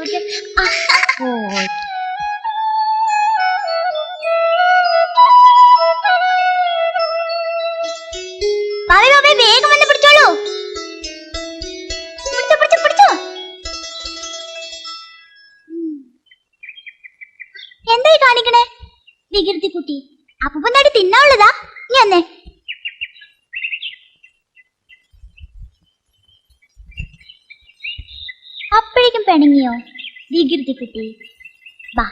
വിട്ട്. വേഗം വന്ന് പിടിച്ചോളൂ. പിടിച്ചോ. എന്തായി കാണിക്കണേ വികൃതി കുട്ടി? അപ്പൂപ്പൻ തടി തിന്നാനുള്ളതാ? നീ വന്നേ. അപ്പോഴേക്കും പിണങ്ങിയോ വികൃതി കുട്ടി? വാ.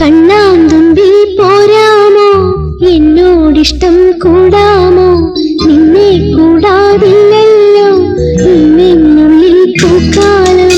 കണ്ണാന്തുമ്പി പോരാമോ, എന്നോടിഷ്ടം കൂടാമോ, നിന്നെ കൂടാതില്ലല്ലോ നിന്നുള്ളിൽ പൂക്കാലം.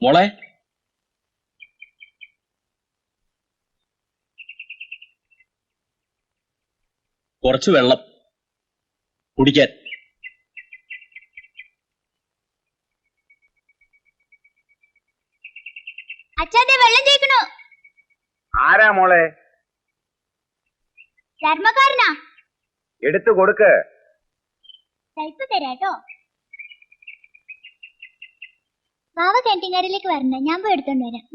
മോളെ, കുറച്ച് വെള്ളം കുടിക്കാൻ. അച്ഛാതെ വെള്ളം ചോദിക്കണോ? ആരാ മോളെ? ധർമ്മക്കാരനാ. എടുത്തു കൊടുക്ക്. ഇപ്പൊ തരാട്ടോ. ബാവ ക്യാൻറ്റീൻകാരിലേക്ക് വരണ്ട, ഞാൻ പോയി എടുത്തോണ്ട് വരാം.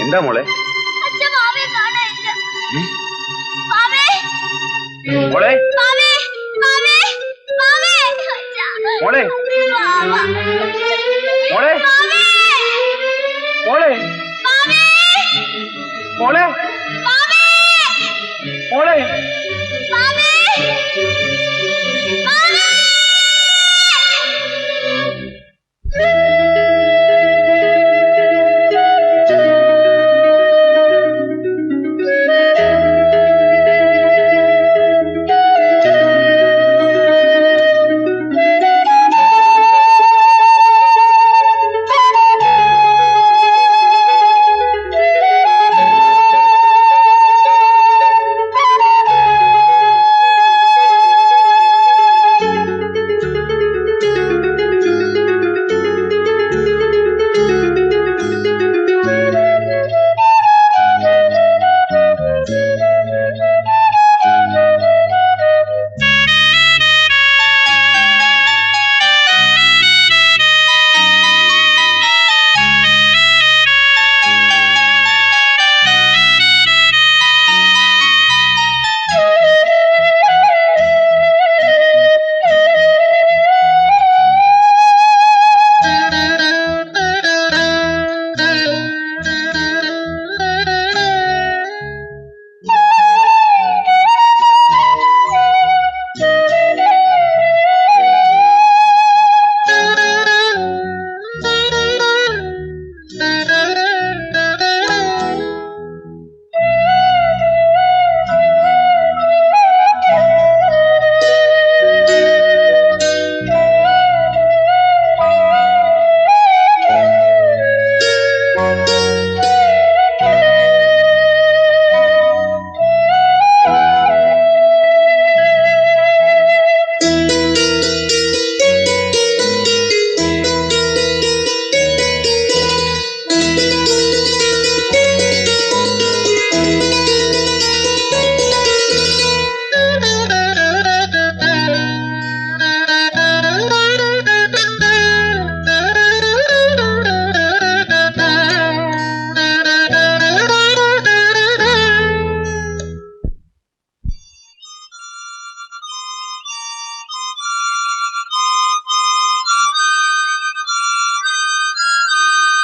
എന്താ മോളെ? അച്ഛ മാവേ കാണാനില്ല. മാവേ മോളെ മാവേ മാവേ മാവേ അച്ഛാ. മോളെ മാവാ. മോളെ മാവേ മോളെ മാവേ മോളെ മാവേ മോളെ മാവേ മാവേ.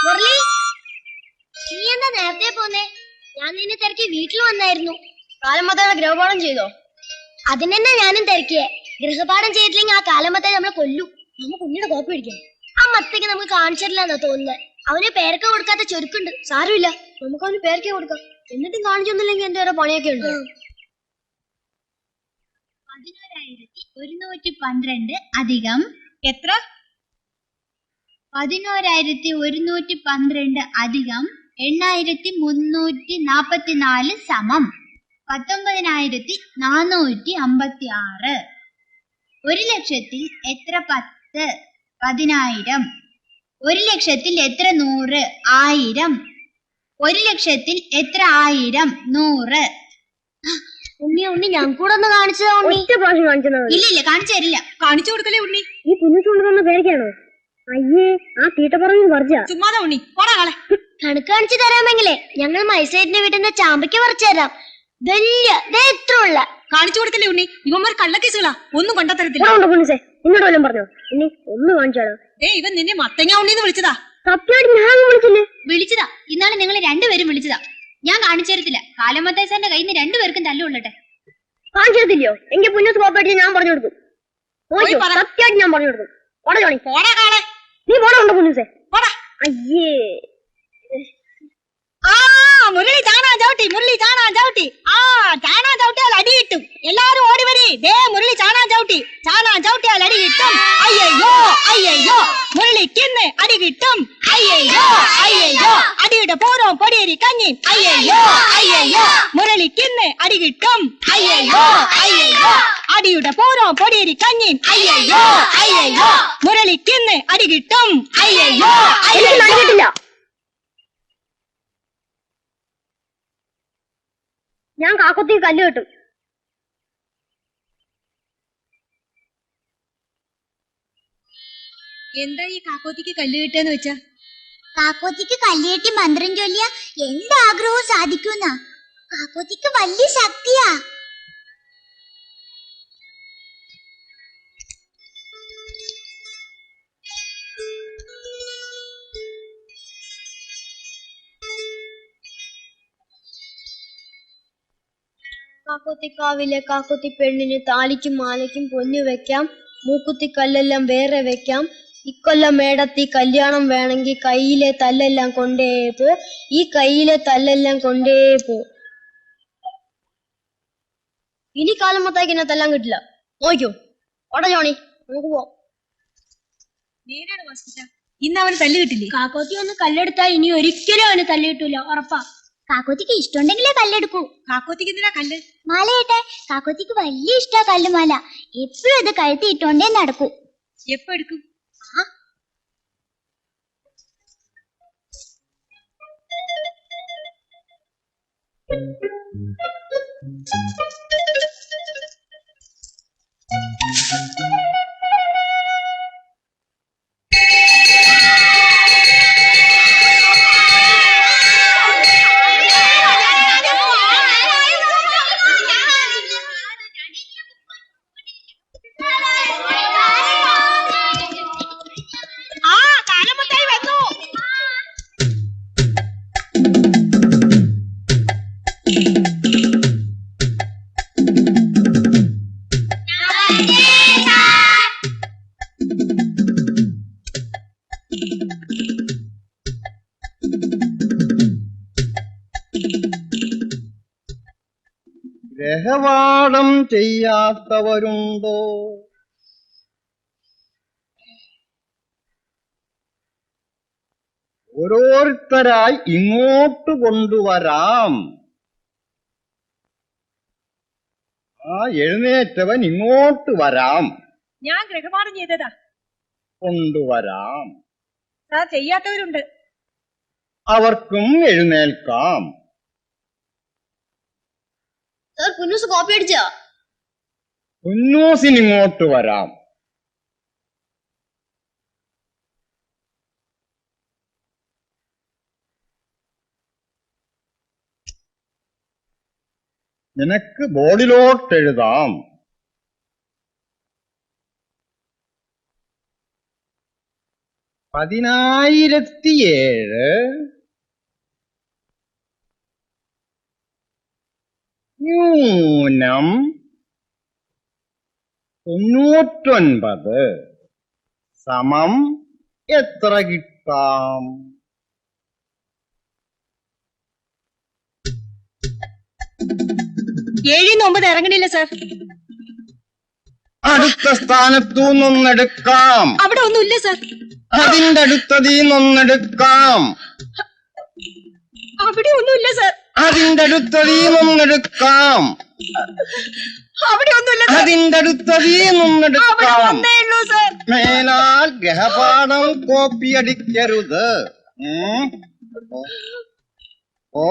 മുരളി, നീ എന്താ നേരത്തെ പോന്നേ? ഞാൻ നിന്നെ തിരക്കി വീട്ടിൽ വന്നായിരുന്നു. കാലമത്തയുടെ ഗൃഹപാഠം ചെയ്തോ? അതിനെന്നെ ഞാനും തിരക്കിയേ. ഗൃഹപാഠം ചെയ്തില്ലെങ്കിൽ ആ കാലമത്തെ നമ്മളെ കൊല്ലു. നമ്മ കുഞ്ഞിയുടെ കോപ്പി പിടിക്കാം. ആ മത്തേക്ക് നമുക്ക് കാണിച്ചിട്ടില്ലെന്നാ തോന്നുന്നത്. അവന് പേരൊക്കെ കൊടുക്കാത്ത ചുരുക്കുണ്ട്. സാരമില്ല, നമുക്ക് അവന് പേരൊക്കെ കൊടുക്കാം. എന്നിട്ടും കാണിച്ചൊന്നുമില്ലെങ്കിൽ എന്റെ ഓരോ പണിയൊക്കെ ഉണ്ട്. 11,112 അധികം എത്ര? 11,112 അധികം 8,344 സമം 19,456. 1,00,000 എത്ര 10? 10,000. 1,00,000 എത്ര 100? 1000. 1,00,000 എത്ര 1000? 100. ഉണ്ണി ഞാൻ കൂടെ ഒന്ന് കാണിച്ചതാ. ഉണ്ണി ഇല്ല കാണിച്ചു തരില്ല. കാണിച്ചു കൊടുക്കലേ ഉണ്ണി. ഈ പുന്നൂസ് കൊണ്ടുവന്ന പേരൊക്കെയാണോ? അയ്യേ, ആ തീട്ട പറഞ്ഞു പറിച്ച ചുമ്മാതാ ഉണ്ണി, പോടാ കാളെ. കണക്ക് കാണിച്ചു തരാമെങ്കിലേ ഞങ്ങൾ മൈസൈറ്റിന്റെ വീട്ടിൽ നിന്ന് ചാമ്പയ്ക്ക് പറിച്ചു തരാം. വലിയ എത്ര ഉള്ള കാണിച്ചു കൊടുക്കലേ ഉണ്ണി. ഇവന്മാർ കള്ളക്കേസുകളാ, ഒന്നും കൊണ്ടത്തരത്തില്ല. പുന്നൂസേ, നിന്നോട് വല്ലതും പറഞ്ഞോ? ഇനി ഒന്ന് കാണിച്ചാലോ? ഇവൻ നിന്നെ മത്തങ്ങ ഉണ്ണിന്ന് വിളിച്ചതാ. സത്യമായിട്ട് ഞാൻ വിളിച്ചില്ലേ? വിളിച്ചതാ. ഇന്നാളെ നിങ്ങൾ രണ്ടുപേരും വിളിച്ചതാ. ഞാൻ കാണിച്ചു തരത്തില്ല. കാലമത്തേസന്റെ കയ്യിൽ നിന്ന് രണ്ടുപേർക്കും തല്ലുകൊള്ളട്ടെ. കാണിച്ചു തരത്തില്ലയോ? എങ്കിൽ പുന്നൂസ് കോപ്പായിട്ട് ഞാൻ പറഞ്ഞു കൊടുക്കും. സത്യമായിട്ട് ഞാൻ പറഞ്ഞു കൊടുക്കും. പോടാ ജോണി, പോടാ കാളെ. നീ പോണുണ്ടോ പുന്നൂസേ? പോടാ. അയ്യേ, മുരളി ചാണാ ചവിട്ടി, മുരളി ചാണാ ചവിട്ടി. ചാണാ ചവിട്ടിയാൽ അടി കിട്ടും. എല്ലാരും ഓടി വരി. ദേ മുരളി ചാണാ ചവിട്ടി. ചാണാ ചവിട്ടിയാൽ അടി കിട്ടും. അയ്യോ അയ്യോ, മുരളിക്കിന്ന് അടി കിട്ടും. അയ്യോ അയ്യോ, അടിയുടെ പൂരം പൊടിയേരി കഞ്ഞി. അയ്യോ അയ്യോ, മുരളിക്കിന്ന് അടി കിട്ടും. അയ്യോ അയ്യോ, അടിയുടെ പൂരം പൊടിയേരി കഞ്ഞി. അയ്യോ അയ്യോ, മുരളിക്കിന്ന് അടി കിട്ടും. അയ്യോ അയ്യോ. ഞാൻ കാക്കത്തി കല്ല് കിട്ടും. എന്താ ഈ കാക്കോത്തിക്ക് കല്ല് കിട്ടുകയെന്ന് വെച്ചാ? കാക്കോത്തിക്ക് കല്ലുകെട്ടി മന്ത്രം ചൊല്ലിയ എന്താഗ്രഹവും സാധിക്കുന്ന കാക്കോത്തിക്ക് വലിയ ശക്തിയാ. കാക്കോത്തിക്കാവിലെ കാക്കോത്തി പെണ്ണിന് താലിക്കും മാലയ്ക്കും പൊന്നു വെക്കാം, മൂക്കുത്തി കല്ലെല്ലാം വേറെ വെക്കാം. ഇക്കൊല്ലം മേടത്തി കല്യാണം വേണമെങ്കിൽ കയ്യിലെ തല്ലെല്ലാം കൊണ്ടേ പോ, ഈ കയ്യിലെ തല്ലെല്ലാം കൊണ്ടേ പോ. ഇനി കാലം മൊത്തമാക്കി എന്നെ തല്ലാൻ കിട്ടില്ല. നോക്കൂ ഓടാ ജോണി, നമുക്ക് പോവാം. ഇന്ന് അവന് തല്ല് കിട്ടില്ലേ? കാക്കോത്തി ഒന്ന് കല്ലെടുത്താൽ ഇനി ഒരിക്കലും അവന് തല്ല് കിട്ടൂല, ഉറപ്പാ. കാക്കോത്തിക്ക് ഇഷ്ടമുണ്ടെങ്കിലേ കല്ലെടുക്കൂ. കാക്കോത്തിക്ക് എന്തിനാ കല്ല്? മാലയിട്ടെ കാക്കോത്തിക്ക് വലിയ ഇഷ്ടാ കല്ലുമാല. എപ്പോഴും ഇത് കഴുത്തി ഇട്ടോണ്ടേ നടക്കൂ. എപ്പോ എടുക്കും? ഗ്രഹപാഠം ചെയ്യാത്തവരുണ്ടോ? ഓരോരുത്തരായി ഇങ്ങോട്ട് കൊണ്ടുവരാം. എഴുന്നേറ്റവൻ ഇങ്ങോട്ട് വരാം. ഞാൻ ഗൃഹപാഠം ചെയ്തതാ. കൊണ്ടുവരാം. സാർ ചെയ്യാത്തവരുണ്ട്. അവർക്കും എഴുന്നേൽക്കാം. സാർ കുഞ്ഞൂസ് കോപ്പി അടിച്ചാ? കുഞ്ഞൂസിന് ഇങ്ങോട്ട് വരാം. നിനക്ക് ബോർഡിലോട്ട് എഴുതാം. പതിനായിരത്തിയേഴ് ന്യൂനം 99 സമം എത്ര കിട്ടാം? ഏഴിന്ന് 9 ഇറങ്ങണില്ല സാർ. അടുത്ത സ്ഥാനത്തു നിന്നെടുക്കാം. അവിടെ ഒന്നുമില്ല സാർ. അതിന്റെ അടുത്തതിൽ നിന്നെടുക്കാം. അവിടെ ഒന്നുമില്ല സാർ. അതിന്റെ അടുത്തതിൽ നിന്നെടുക്കാം. അവിടെ ഒന്നുമില്ല. അതിന്റെ അടുത്തതിൽ നിന്നെടുക്കാം. ഒന്നേ ഉള്ളൂ സാർ. മേലാൽ ഗ്രഹപാഠം കോപ്പി അടിക്കരുത്. ഓ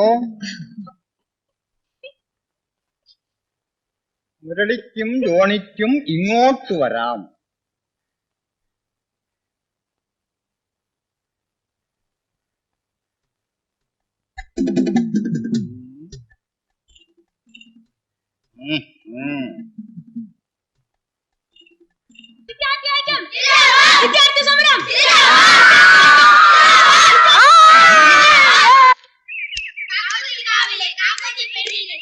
മുരളിക്കും ജോണിക്കും ഇങ്ങോട്ട് വരാം. വിദ്യാർത്ഥി സമരം.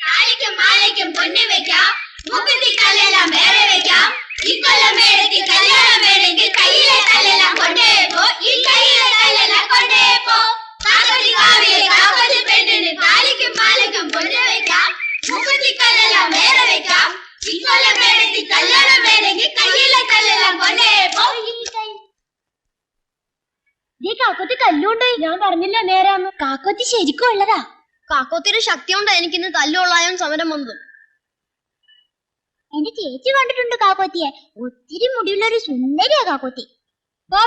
താലിക്കും മാലയ്ക്കും പൊന്നു വെക്കാം, മൂക്കുത്തി കല്ലെല്ലാം വേറെ വെക്കാം. ഇക്കൊല്ലം മേടത്തി കല്യാണം വേണമെങ്കിൽ കയ്യിലെ കല്ലെല്ലാം കൊണ്ടേ പോ, ഈ കയ്യിലെ കല്ലെല്ലാം കൊണ്ടേ പോ. കാക്കോത്തിക്കാവിലെ കാക്കോത്തി പെണ്ണിന് താലിക്കും മാലയ്ക്കും പൊന്നു വെക്കാം, മൂക്കുത്തി കല്ലെല്ലാം വേറെ വെക്കാം. ഇക്കൊല്ലം മേടത്തി കല്യാണം വേണമെങ്കിൽ കയ്യിലെ കല്ലെല്ലാം കൊണ്ടേ പോ. കാക്കോത്തി കല്ലുണ്ട്. ഞാൻ പറഞ്ഞില്ല നേരാന്ന്. കാക്കോത്തി ശരിക്കും ഉള്ളതാ. കാക്കോത്തിയുടെ ശക്തി കൊണ്ട് എനിക്കിന്ന് തല്ലുകൊള്ളാനും സമരം വന്നു. എന്റെ ചേച്ചി കണ്ടിട്ടുണ്ട് കാക്കോത്തിയെ. ഒത്തിരി മുടിയുള്ളൊരു സുന്ദരിയാ കാക്കോത്തി.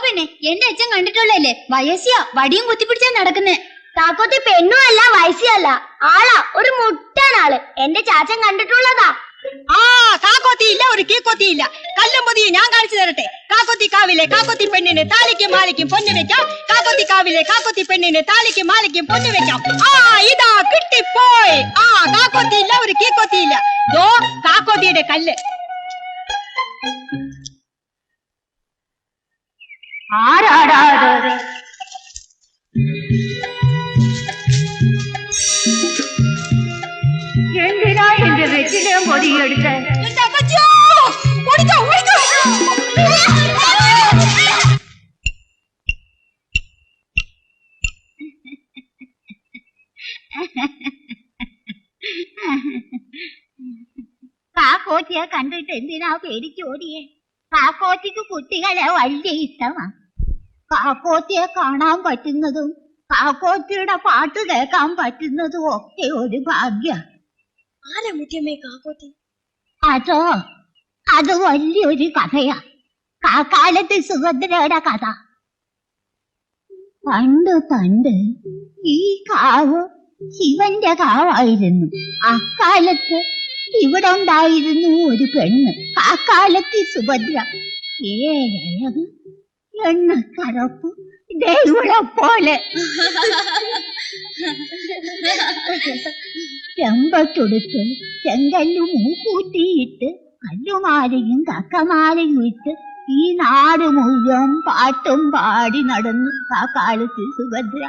പിന്നെ എന്റെ അച്ഛൻ കണ്ടിട്ടുള്ളല്ലേ, വയസ്സിയാ വടിയും കുത്തിപ്പിടിച്ചാ നടക്കുന്നേ. കാക്കോത്തി പെണ്ണുമല്ല വയസ്സിയല്ല, ആളാ, ഒരു മുട്ടാണ് ആള്. എന്റെ ചാച്ചൻ കണ്ടിട്ടുള്ളതാ. കാക്ക കാക്കോത്തിയില്ല ഒരു കീക്കോത്തിയില്ല. കല്ലും പൊതിയും ഞാൻ കാണിച്ചു തരട്ടെ. കാക്കോത്തി കാവിലെ കാക്കോത്തി പെണ്ണിന് താലിക്കും മാലയ്ക്കും പൊന്നു വെക്കാം. കാക്കോത്തി കാവിലെ കാക്കോത്തി പെണ്ണിന് താലിക്കും മാലയ്ക്കും പൊന്നു വെക്കാം. ആ ഇതാ കിട്ടിപ്പോയി. ആ കാക്കോത്തിയില്ല ഒരു കീക്കോത്തിയില്ല. ദോ കാക്കോത്തിയുടെ കല്ല്. ആരാടാത്? എന്തിനാ എന്റെ വെറ്റിലും പൊടിയെടുത്ത്? കാക്കോച്ചിയെ കണ്ടിട്ട് എന്തിനാ പേടിച്ചോടിയേ? കാക്കോച്ചിക്ക് കുട്ടികളെ വലിയ ഇഷ്ടമാ. കാക്കോച്ചിയെ കാണാൻ പറ്റുന്നതും കാക്കോച്ചിയുടെ പാട്ട് കേൾക്കാൻ പറ്റുന്നതും ഒക്കെ ഒരു ഭാഗ്യ. ആരാ മുഖ്യമേ കാക്കോത്തി? അതോ അത് വലിയൊരു കഥയാ. കാക്കാലത്ത് സുഭദ്രയുടെ കഥ. പണ്ട് ഈ കാവ് ശിവന്റെ കാവായിരുന്നു. അക്കാലത്ത് ഇവിടെ ഉണ്ടായിരുന്നു ഒരു പെണ്ണ്. കാക്കാലത്ത് സുഭദ്ര. ഏഴഴക്, എണ്ണക്കറപ്പ്, ദൈവളെ പോലെ. ചെമ്പത്തൊടുത്ത് ചെങ്കല്ലു മൂക്കൂട്ടിയിട്ട് കല്ലുമാലയും കക്കമാലയും ഇട്ട് ഈ നാട് മുഴുവൻ പാട്ടും പാടി നടന്നു കാക്കാലത്ത് സുഭദ്ര.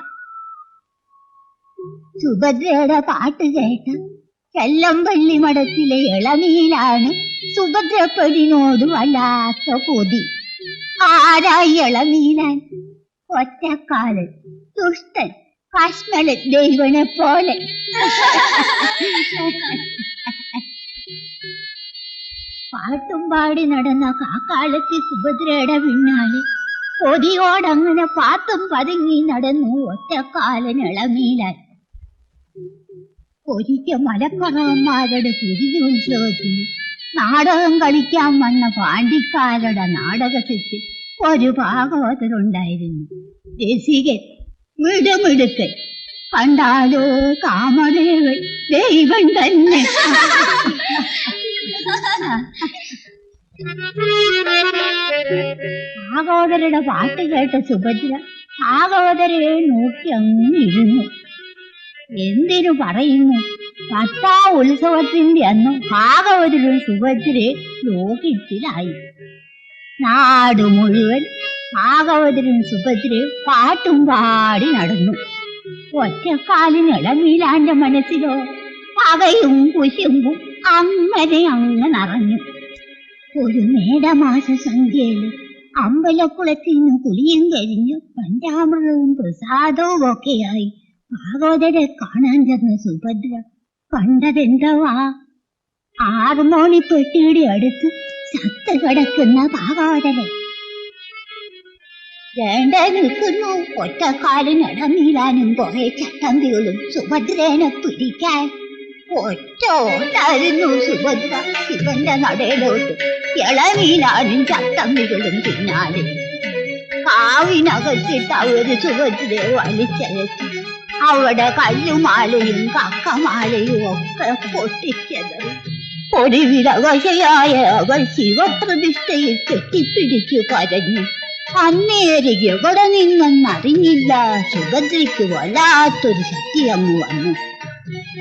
സുഭദ്രയുടെ പാട്ട് കേട്ട ചെല്ലമ്പള്ളി മഠത്തിലെ ഇളനീലാണ് സുഭദ്രപ്പെടിനോട് വല്ലാത്ത കൊതി. ആരായി ഇളനീലാൻ? ഒറ്റക്കാലൻ, ദുഷ്ടൻ, കശ്മലൻ, ദൈവനെ പോലെ. പാട്ടും പാടി നടന്ന കാക്കാലത്ത് സുഭദ്രയുടെ പിന്നാലെ കൊതിയോടങ്ങനെ പാട്ടും പതുങ്ങി നടന്നു ഒറ്റക്കാലൻ ഇളനീലാൻ. ഒരിക്കൽ മലപ്പുറവന്മാരുടെ കുരുജോത്സവത്തിന് നാടകം കളിക്കാൻ വന്ന പാണ്ടിക്കാരുടെ നാടകത്തിൽ ഒരു ഭാഗവതരുണ്ടായിരുന്നു. രസികൻ, മിടുമിടുക്കൻ, കണ്ടാലോ കാമദേവൻ, ദൈവം തന്നെ. ഭാഗവതരുടെ പാട്ട് കേട്ട സുഭദ്ര ഭാഗവതരെ നോക്കി അങ്ങിരുന്നു. എന്തിനു പറയുന്നു, 10ാം ഉത്സവത്തിന്റെ അന്ന് ഭാഗവതരും സുഭദ്രയെ ലോകിച്ചിലായി. നാട് മുഴുവൻ ഭാഗവതരും സുഭദ്രയും പാട്ടും പാടി നടന്നു. ഒറ്റക്കാലിന് ഇളമീലാന്റെ മനസ്സിലോ പകയും കുശുമ്പും അങ്ങനെ അങ്ങ് നിറഞ്ഞു. ഒരു മേടമാസ സന്ധ്യയില് അമ്പലക്കുളത്തിന്ന് കുളിയും കഴിഞ്ഞു പഞ്ചാമൃതവും പ്രസാദവും ഒക്കെയായി ഭാഗവതരെ കാണാൻ ചെന്ന സുഭദ്ര കണ്ടതെന്തവാ? ഹാർമോണിപ്പെട്ടിയുടെ അടുത്ത് ചത്ത് കിടക്കുന്ന ഭാഗവതരെ. വേണ്ട നിൽക്കുന്നു ഒറ്റക്കാലിന് ഇടനീലാനും കുറെ ചട്ടമ്പികളും സുഭദ്രേനെ പിടിക്കാൻ. ഒറ്റ ഓട്ടായിരുന്നു സുഭദ്ര ശിവന്റെ നടയിലോട്ട്. ഇളനീലാനും ചട്ടമ്പികളും പിന്നാലെ. കാവിനകത്തിട്ട് അവര് സുഭദ്രയെ വലിച്ചഴച്ചു. അവിടെ കല്ലുമാലയും കക്കമാലയും ഒക്കെ പൊട്ടിച്ചെതറി. ഒടുവിലവശയായ അവൾ ശിവപ്രതിഷ്ഠയിൽ കെട്ടിപ്പിടിച്ചു കരഞ്ഞു. അന്നേര് എവിടെ നിന്നെന്നറിഞ്ഞില്ല. സുഭദ്രയ്ക്ക് വല്ലാത്തൊരു ശക്തി അങ്ങ് വന്നു.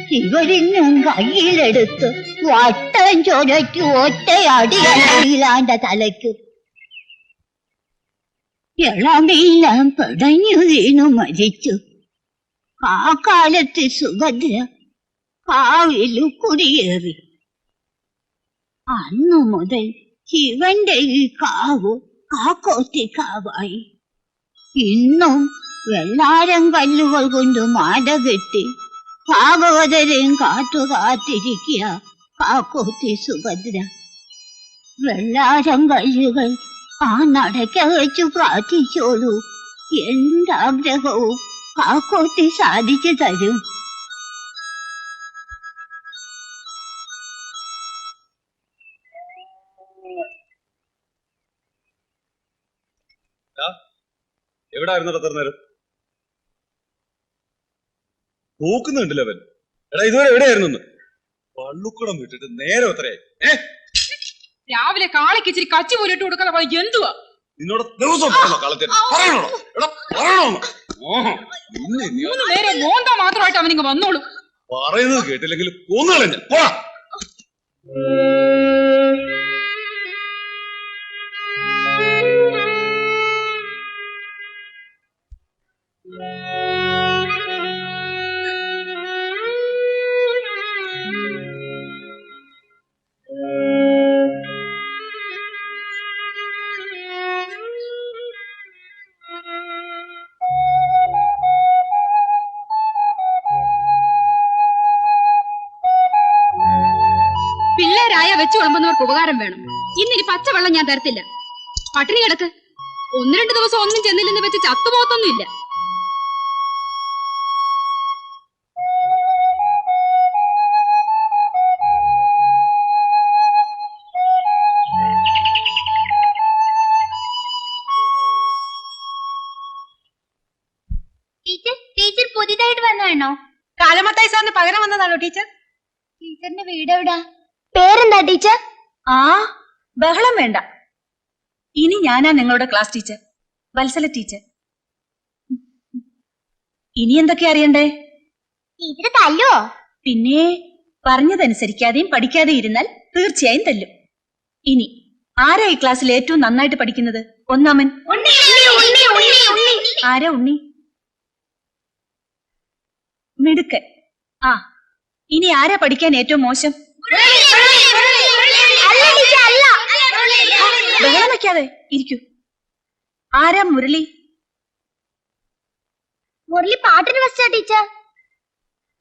ശിവലിംഗം കയ്യിലെടുത്ത് വട്ടം ചുരറ്റി ഒറ്റയടി ഇളമീലാന്റെ തലയ്ക്ക്. ഇളമീലാൻ പിടഞ്ഞു വീണു മരിച്ചു. ആ കാലത്ത് സുഭദ്ര കാവിലു കുടിയേറി. അന്നു മുതൽ ശിവന്റെ ഈ കാവ് കാക്കോത്തിക്കാവായി. ഇന്നും വെള്ളാരം കല്ലുകൾ കൊണ്ട് മാല കെട്ടി ഭാഗവതരെയും കാത്തിരിക്കുക കാക്കോത്തി സുഭദ്ര. വെള്ളാരം കല്ലുകൾ ആ നടക്ക വെച്ചു പ്രാർത്ഥിച്ചോളൂ. എന്താഗ്രഹവും കാക്കോത്തി സാധിച്ചു തരും. എവിടായിരുന്നു അത്ര നേരം നോക്കുന്നുണ്ടല്ലോ അവൻ? എടാ ഇതുവരെ എവിടെയായിരുന്നു? പള്ളുക്കുടം വിട്ടിട്ട് നേരെ എത്രയായി? രാവിലെ കാളയ്ക്ക് ഇച്ചിരി കച്ചി പോലിട്ട് കൊടുക്കാതെ പോയി എന്തുവാ? നിന്നോട് ദിവസം പറഞ്ഞോ കളത്തിൽ പറയണോടോ എടാ പറയണോന്ന് മൂന്ന് നേരെ മോന്ത മാത്രമായിട്ട് അവനിങ്ങ് വന്നോളൂ. പറയുന്നത് കേട്ടില്ലെങ്കിൽ കൊന്നുകളഞ്ഞ പോടാ. പിള്ളേരായ വെച്ച് വിളമ്പുന്നവർക്ക് ഉപകാരം വേണം. ഇന്നിനി പച്ചവെള്ളം ഞാൻ തരത്തില്ല. പട്ടിണി കിടക്ക്. 1-2 ദിവസം ഒന്നും ചെന്നില്ലെന്ന് വെച്ച് ചത്തുപോത്തൊന്നുമില്ല. ടീച്ചർ പുതിയതായിട്ട് വന്നതാണോ? കാലമത്തായി സാറിന് പകരം വന്നതാണോ ടീച്ചർ? ടീച്ചറിന്റെ വീട് എവിടാ? പേരെന്താ ടീച്ചർ? ആ ബഹളം വേണ്ട. ഇനി ഞാനാ നിങ്ങളുടെ ക്ലാസ് ടീച്ചർ, വത്സല ടീച്ചർ. ഇനി എന്തൊക്കെ അറിയണ്ടേ? ടീച്ചർ തല്ലുവോ? പിന്നെ പറഞ്ഞതനുസരിക്കാതെയും പഠിക്കാതെയും ഇരുന്നാൽ തീർച്ചയായും തല്ലും. ഇനി ആരാ ഈ ക്ലാസ്സിൽ ഏറ്റവും നന്നായിട്ട് പഠിക്കുന്നത്? ഒന്നാമൻ ആരാ? ഉണ്ണി മിടുക്കൻ. ആ ഇനി ആരാ പഠിക്കാൻ ഏറ്റവും മോശം? ബഹളം വെക്കാതെ ഇരിക്കൂ. ആരാ? മുരളി. മുരളി പാട്ടിന് വെച്ചാ ടീച്ചർ.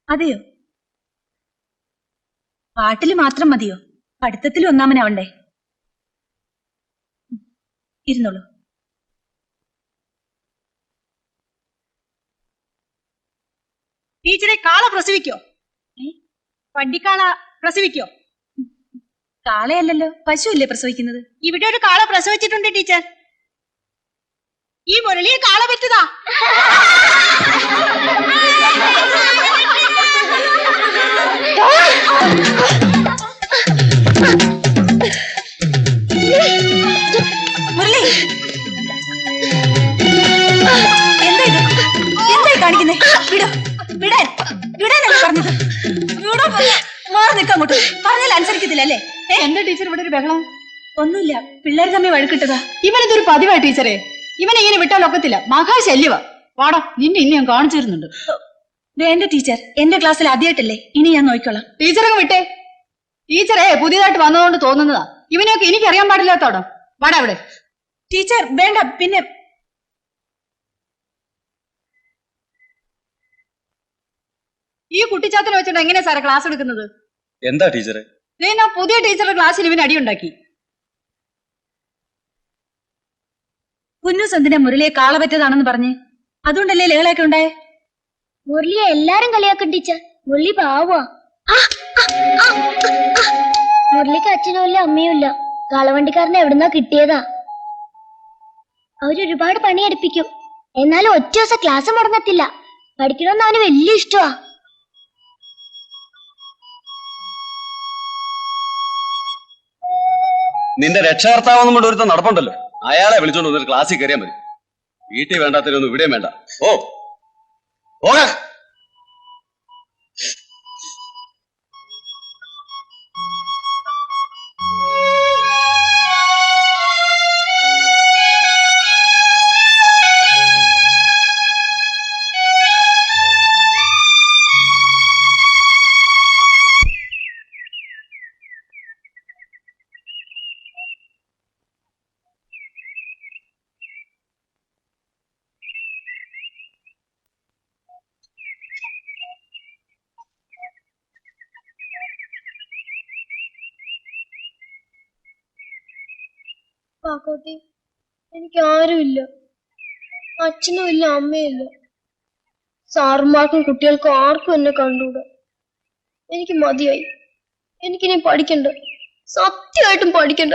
അതെയോ? പാട്ടില് മാത്രം മതിയോ? പഠിത്തത്തിൽ ഒന്നാമനാവണ്ടേ? ഇരുന്നോളൂ. ടീച്ചറെ കാള പ്രസവിക്കോ? വണ്ടിക്കാള പ്രസവിക്കോ? കാളയല്ലല്ലോ, പശുവല്ലേ പ്രസവിക്കുന്നത്. ഇവിടെ ഒരു കാള പ്രസവിച്ചിട്ടുണ്ട് ടീച്ചർ. ഈ മുരളിയെ കാള പറ്റുതാ. മുരളി എന്താ ഇത്? എന്തായി കാണിക്കുന്നേ? വിടോ, വിടാൻ വിടാനല്ലേ പറഞ്ഞത്? വിടോ, മാറി നിൽക്കങ്ങോട്ട്. പറഞ്ഞാൽ അനുസരിക്കത്തില്ല അല്ലേ? എന്താ ടീച്ചർ ഇവിടെ ഒരു ബഹളം? ഒന്നുമില്ല, പിള്ളേർ തമ്മിൽ വഴക്കിട്ടതാ. ഇവനിതൊരു പതിവാ ടീച്ചറെ. ഇവനെ ഇങ്ങനെ വിട്ടാൽ ഒക്കത്തില്ല, മഹാശല്യവാ. വാടാ, നിന്നെ ഇനി ഞാൻ കാണിച്ചു തരുന്നുണ്ട്. വേണ്ട ടീച്ചർ, എന്റെ ക്ലാസ്സിൽ ആദ്യമായിട്ടല്ലേ, ഇനി ഞാൻ നോക്കിക്കോളാം. ടീച്ചറൊക്കെ വിട്ടേ. ടീച്ചറെ പുതിയതായിട്ട് വന്നതുകൊണ്ട് തോന്നുന്നതാ. ഇവനെയൊക്കെ എനിക്കറിയാൻ പാടില്ലാത്തോടോ. വാടാ അവിടെ. ടീച്ചർ വേണ്ട. പിന്നെ ഈ കുട്ടിച്ചാത്തനെ വെച്ചിട്ട് എങ്ങനെയാ സാറേ ക്ലാസ് എടുക്കുന്നത്? എന്താ ടീച്ചറെ? ഞാൻ പുതിയ ടീച്ചറുടെ ക്ലാസ്സിൽ ഇവന് അടിയുണ്ടാക്കി. കുഞ്ഞൂസ് എന്തിനാ മുരളിയെ കാള പറ്റതാണെന്ന് പറഞ്ഞ്? അതുകൊണ്ടല്ലേ ലഹളയൊക്കെ ഉണ്ടായേ? മുരളിയെ എല്ലാരും കളിയാക്കും ടീച്ചർ. മുരളി പാവാ. മുരളിക്ക് അച്ഛനും ഇല്ല അമ്മയും ഇല്ല. കാളവണ്ടിക്കാരനെ എവിടുന്നാ കിട്ടിയതാ. അവരൊരുപാട് പണിയെടുപ്പിക്കും. എന്നാലും ഒറ്റ ദിവസം ക്ലാസ് മുടങ്ങത്തില്ല. പഠിക്കണമെന്ന് അവന് വലിയ ഇഷ്ടമാ. നിന്റെ രക്ഷകർത്താവെന്നും കൊണ്ട് ഒരുത്ത നടപ്പുണ്ടല്ലോ, അയാളെ വിളിച്ചോണ്ട് വന്നിട്ട് ക്ലാസ്സിൽ കയറിയാൽ മതി. വീട്ടിൽ വേണ്ടാത്തതിനൊന്നും ഇവിടെയും വേണ്ട. ഓ പോകാൻ. കാക്കോത്തി, എനിക്ക് ആരുമില്ല. അച്ഛനും ഇല്ല, അമ്മയില്ല. സാറുമാർക്കും കുട്ടികൾക്കും ആർക്കും എന്നെ കണ്ടൂടാ. എനിക്ക് മതിയായി. എനിക്കിനി പഠിക്കണ്ട, സത്യമായിട്ടും പഠിക്കണ്ട.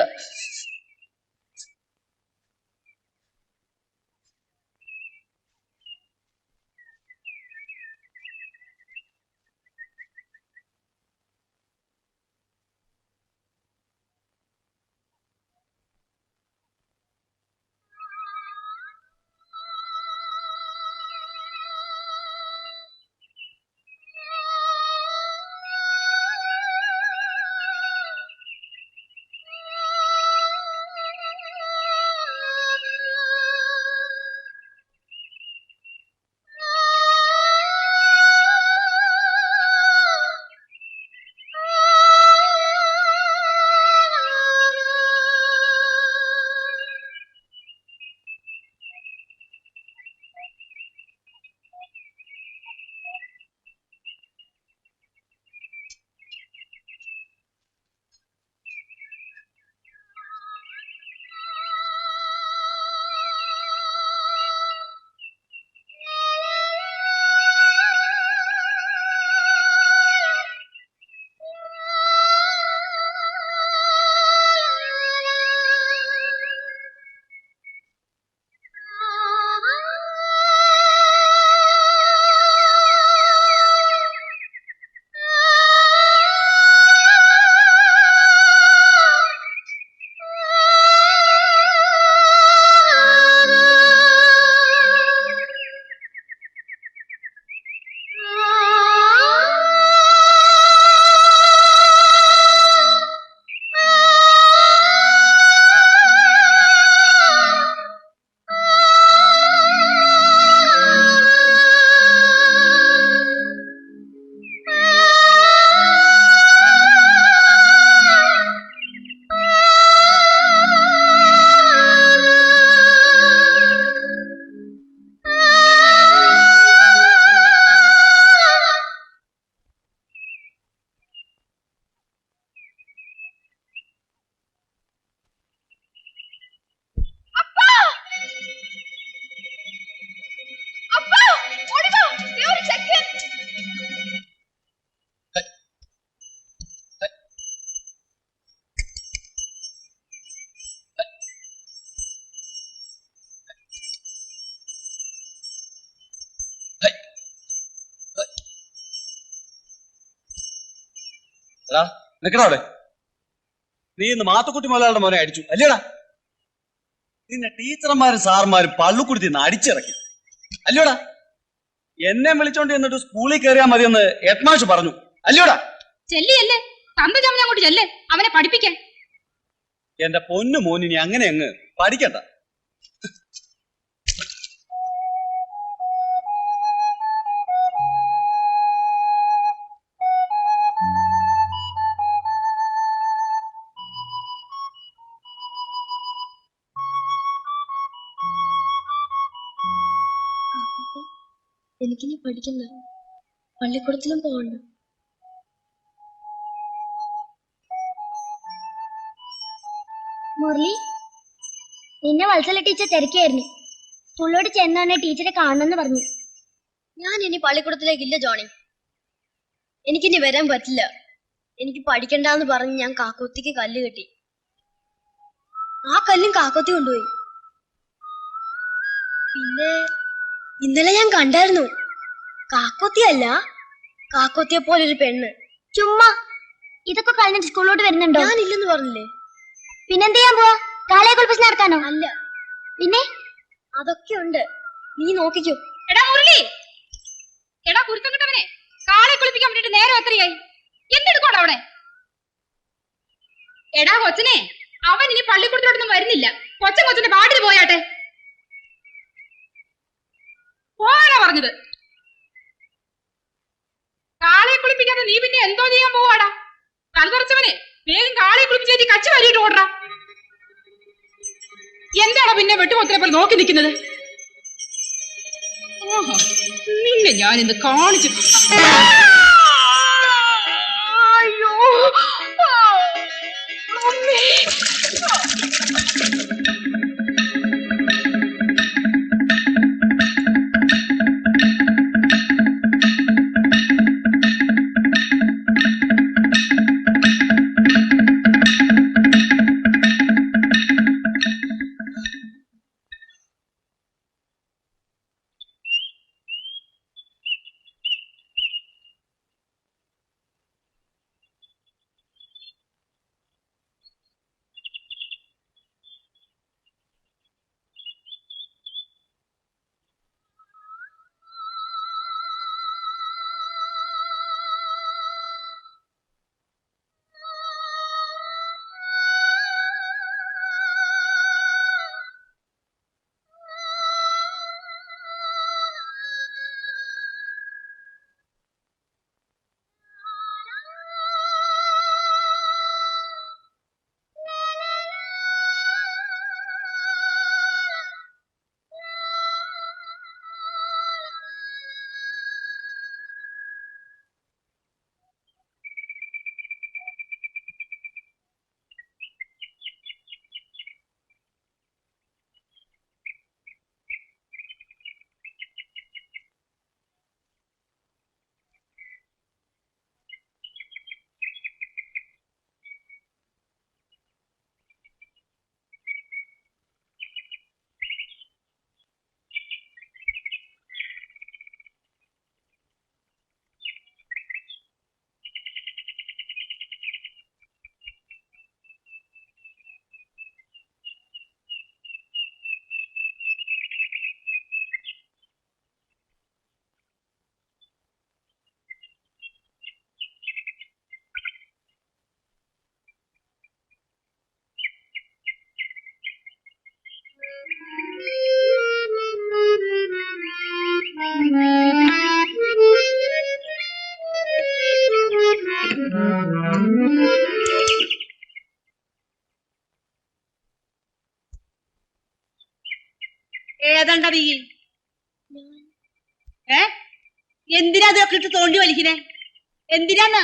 എടാ നിക്കടാ അവിടെ. നീ ഇന്ന് മാത്തുക്കുട്ടി മുതലാളുടെ മോനെ അടിച്ചു അല്ലേടാ? നിന്നെ ടീച്ചർമാരും സാറുമാരും പള്ളുക്കുടുത്തി നിന്ന് അടിച്ചിറക്കി അല്ലയോടാ? എന്നെ വിളിച്ചോണ്ട് എന്നിട്ട് സ്കൂളിൽ കയറിയാൽ മതിയെന്ന് ഹെഡ്മാഷ് പറഞ്ഞു അല്ലയോടാ? ചെല്ലിയല്ലേ തന്ത ചമ്മ അങ്ങോട്ട് ചെല്ലേ അവനെ പഠിപ്പിക്കാൻ. എന്റെ പൊന്നു മോനിനി അങ്ങനെ അങ്ങ് പഠിക്കണ്ട. എനിക്കിനി പഠിക്കണ്ട, പള്ളിക്കൂടത്തിലും പോകണ്ട. മുരളി, നിന്നെ വത്സല ടീച്ചർ തിരക്കായിരുന്നു. സ്കൂളിലോട്ട് ചെന്നാണ് ടീച്ചറെ കാണണമെന്ന് പറഞ്ഞു. ഞാൻ ഇനി പള്ളിക്കൂടത്തിലേക്കില്ല ജോണി. എനിക്കിനി വരാൻ പറ്റില്ല. എനിക്ക് പഠിക്കണ്ടെന്ന് പറഞ്ഞ് ഞാൻ കാക്കോത്തിക്ക് കല്ല് കെട്ടി. ആ കല്ലും കാക്കോത്തി കൊണ്ടുപോയി. പിന്നെ ഇന്നലെ ഞാൻ കണ്ടായിരുന്നു. കാക്കോത്തിയല്ല, കാക്കോത്തിയെ പോലൊരു പെണ്ണ്. ചുമ്മാ ഇതൊക്കെ കഴിഞ്ഞിട്ട് സ്കൂളിലോട്ട് വരുന്നുണ്ടോ? ഞാനില്ലെന്ന് പറഞ്ഞില്ലേ? പിന്നെന്ത് ചെയ്യാൻ പോവാ? കാലയെ കുളിപ്പിച്ച് നടക്കാനോ? അല്ല, പിന്നെ അതൊക്കെ ഉണ്ട്. നീ നോക്കിക്കോ. എടാ മുരളി, എടാ കുരുത്തം കിട്ടവനെ, കാളെ കുളിപ്പിക്കാൻ വേണ്ടിട്ട് നേരം എത്രയായി? എന്തെടുക്കോടാ അവിടെ? എടാ കൊച്ചനെ, അവൻ ഇനി പള്ളിക്കൂടത്തിലോട്ടൊന്നും വരുന്നില്ല. കൊച്ചന്റെ പാട്ടിന് പോയാട്ടെ. പോകാനാ പറഞ്ഞത്. കാളെ കുളിപ്പിക്കാതെ നീ പിന്നെ എന്തോ ചെയ്യാൻ പോവാടാ? തലതെറിച്ചവനെ, വേഗം കാളെ കുളിപ്പിച്ചേറ്റി കച്ചു വരിയിട്ട് ഓടറാ. എന്താണോ പിന്നെ വെട്ടുമൊത്തിനെ പോലെ നോക്കി നിൽക്കുന്നത്? നിന്നെ ഞാൻ ഇന്ന് കാണിച്ചു. അയ്യോ അമ്മേ. ഏതാണ്ട നീ എന്തിനാ അതൊക്കെ ഇട്ട് തോണ്ടി വലിക്കണേ? എന്തിനാന്ന്?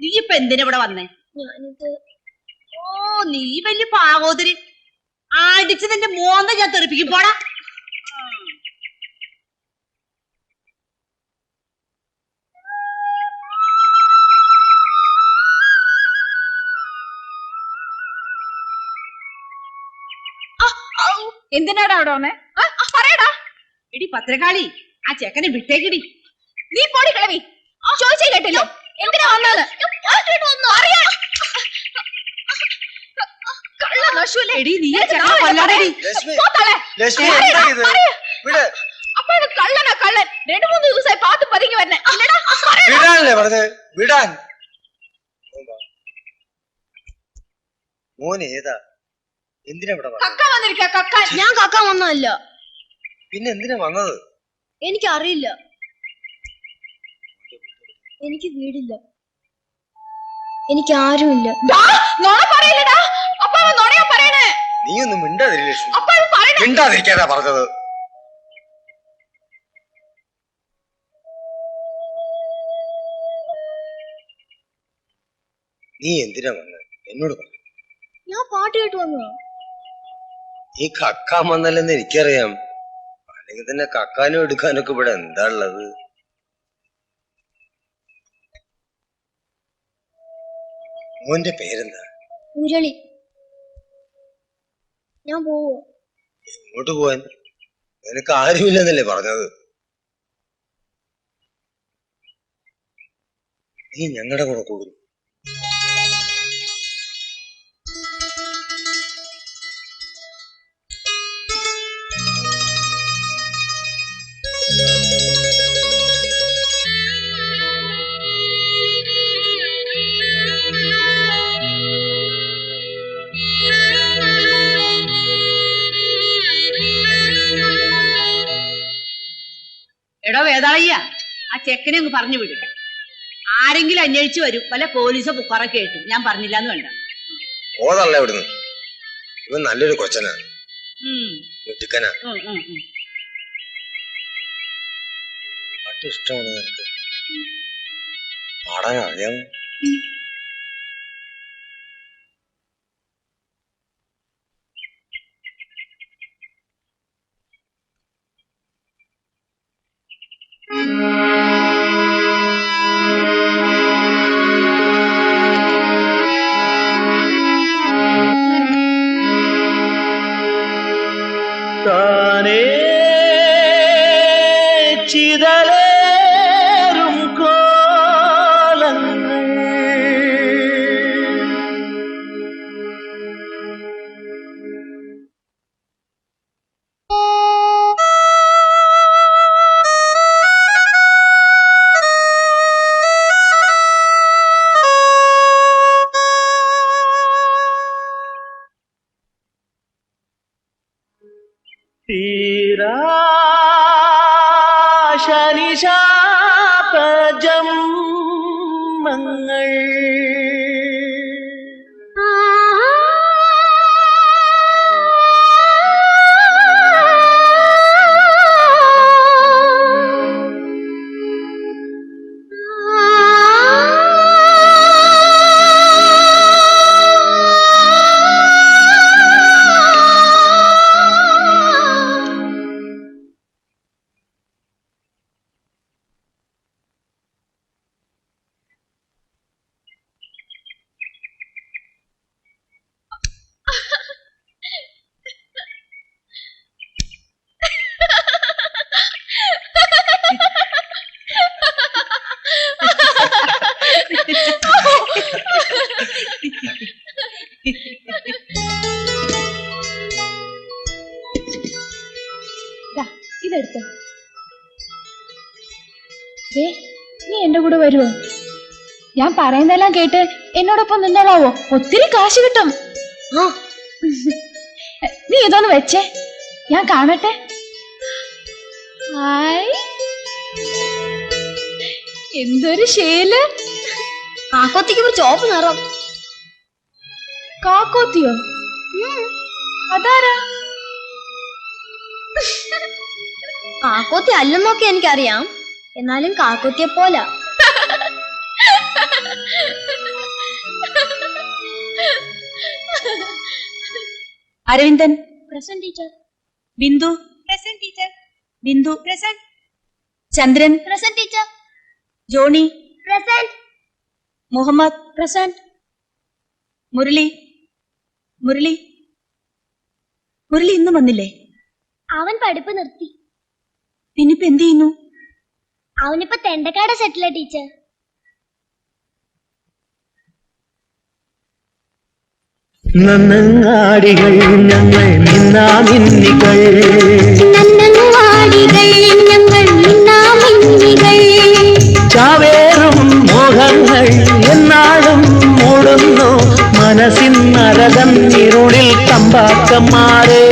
നീ ഇപ്പൊ എന്തിനാ ഇവിടെ വന്നേ? ഞാനിത് ഓ, നീ വലിയ പാകോതിരി. അടിച്ച് നിന്റെ മോന്ത ഞാൻ തെറിപ്പിക്കും. പോടാ. എന്തിനാടാ അവിടെ വന്നേ? പറയടാ. എടി പത്രക്കാളി, ആ ചെക്കനെ വിട്ടേക്കിടി. നീ പോടി കിളവി. ചോദിച്ചേ കേട്ടല്ലോ. എന്തിനാ വന്നത്? അറിയാം. കള്ള നശൂലേ. എടീ, നീയെ ചേട്ടാ കൊല്ലാതെടി. പോ തളെ. അപ്പൊ ഇത് കള്ളനാ കള്ളൻ. 2-3 ദിവസമായി പാത്തും പതുങ്ങി വരണേ. ഇല്ലടാ, പറയടാ. വിടാനല്ലേ പറഞ്ഞത്? വിടാൻ. മോൻ ഏതാ? എന്തിനാ ഇവിടെ വന്നത്? കക്ക വന്നിരിക്കാ കക്ക. ഞാൻ കക്കാൻ വന്നതല്ല. പിന്നെ എന്തിനാ വന്നത്? എനിക്കറിയില്ല. എനിക്ക് വീടില്ല, എനിക്ക് ആരുമില്ല. നോണ പറയില്ലടാ. അപ്പൊ അവൻ നോണയാ പറയണേ. നീ ഒന്നും മിണ്ടാതിരി ലക്ഷ്മി. അപ്പൊ അവൻ പറയണേ. മിണ്ടാതിരിക്കാനാ പറഞ്ഞത്. നീ എന്തിനാ വന്നത്? എന്നോട് പറഞ്ഞു. ഞാൻ പാട്ട് കേട്ട് വന്നതാ. നീ കക്കാൻ വന്നല്ലെന്ന് എനിക്കറിയാം. അല്ലെങ്കിൽ തന്നെ കക്കാനും എടുക്കാനൊക്കെ ഇവിടെ എന്താ ഉള്ളത്? മോന്റെ പേരെന്താ? മുരളി. ഞാൻ പോവോ? ഇങ്ങോട്ട് പോവാൻ? നിനക്ക് ആരുമില്ലെന്നല്ലേ പറഞ്ഞത്? നീ ഞങ്ങളുടെ കൂടെ കൂടുന്നു. എടോ വേതാളയ്യ, ആ ചെക്കനെ അങ്ങ് പറഞ്ഞു വിടും. ആരെങ്കിലും അന്വേഷിച്ചു വരും, വല്ല പോലീസോ ബുക്കാറൊക്കെ ആയിട്ടും. ഞാൻ പറഞ്ഞില്ലാന്ന് വേണ്ട. ഓതല്ല ഇവിടുന്ന്. ഇവൻ നല്ലൊരു കൊച്ചനാ, മുറ്റുക്കനാ. പാട്ട് ഇഷ്ടമാണ് നിനക്ക്? പാടാൻ അറിയാമോ? താനേ ചിതലേറും കോലങ്ങൾ ശനിശാപജന്മങ്ങൾ ഇതെടുത്തോ. നീ എന്റെ കൂടെ വരുവോ? ഞാൻ പറയുന്നതെല്ലാം കേട്ട് എന്നോടൊപ്പം നിന്നോളാവോ? ഒത്തിരി കാശ് കിട്ടും. നീ ഇതൊന്ന് വെച്ചേ, ഞാൻ കാണട്ടെ. എന്തൊരു ശേല്. കാക്കോത്തിക്ക് ഒരു ചോപ്പ് നിറം. കാക്കോത്തിയോ? അതാരാ? കാക്കോത്തി അല്ലെന്നൊക്കെ എനിക്കറിയാം, എന്നാലും കാക്കോത്തിയെ പോലെ. Aravindan present teacher. Bindu present teacher. Bindu present. Chandran present teacher. Johnny present. Muhammad present. Murali Murali Murali ഇന്ന് വന്നില്ലേ? അവൻ പഠിപ്പ് നിർത്തി. പിന്നിപ്പോ എന്ത് ചെയ്യുന്നു? അവനിപ്പോ തെണ്ടക്കാട് സെറ്റില ടീച്ചർ. നന്നങ്ങാടികൾ ഞങ്ങൾ നിന്നാമിന്നികൾ ചാവേറും മോഹങ്ങൾ എന്നാളും മൂടുന്നു മനസ്സിൻ നരകം ഇരുളിൽ തമ്പാക്കന്മാരെ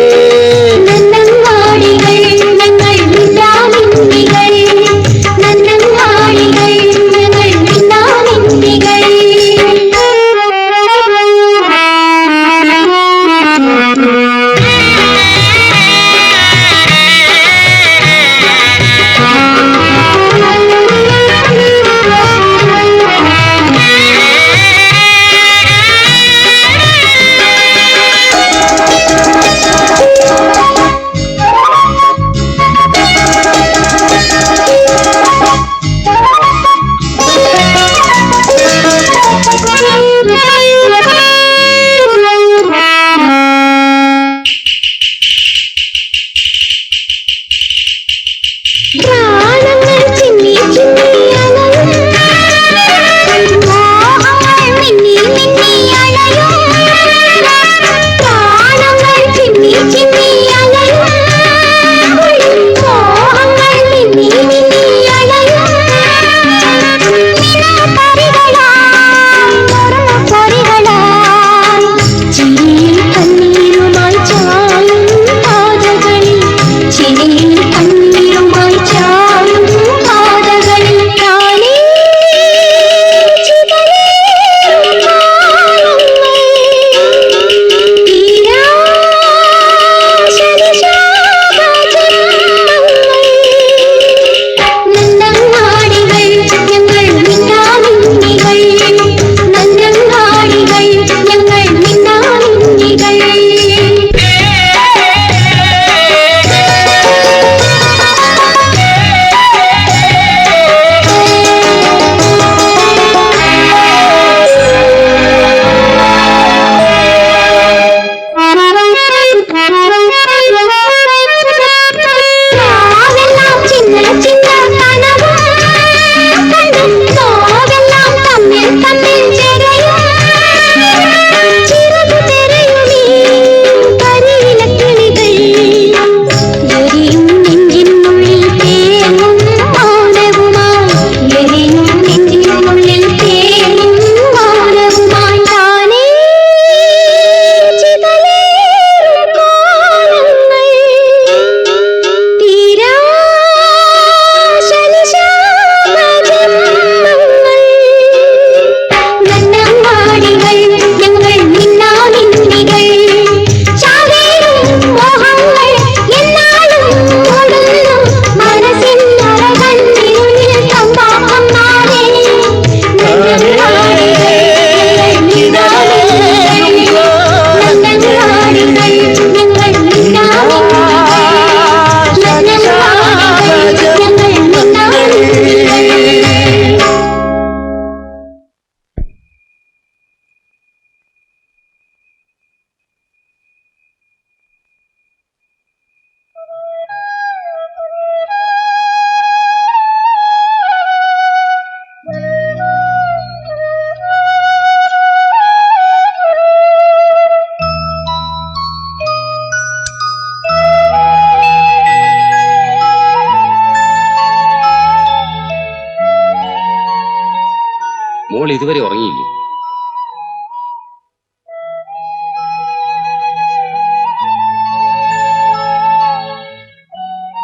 മോൾ ഇതുവരെ ഉറങ്ങിയില്ലേ?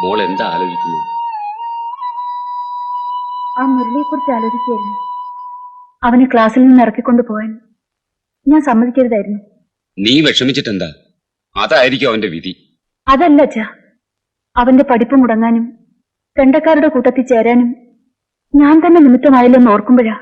മോൾ എന്താ ആലോചിക്കുന്നത്? ആ മുരളിയെ കുറിച്ച് ആലോചിക്കുകയായിരുന്നു. അവനെ ക്ലാസ്സിൽ നിന്ന് ഇറക്കിക്കൊണ്ടു പോകാൻ ഞാൻ സമ്മതിക്കരുതായിരുന്നു. നീ വിഷമിച്ചിട്ടെന്താ? അതായിരിക്കും അവന്റെ വിധി. അതല്ല അച്ഛാ, അവന്റെ പഠിപ്പ് മുടങ്ങാനും കണ്ടക്കാരുടെ കൂട്ടത്തിൽ ചേരാനും ഞാൻ തന്നെ നിമിത്തമായല്ലോ എന്ന് ഓർക്കുമ്പോഴാ.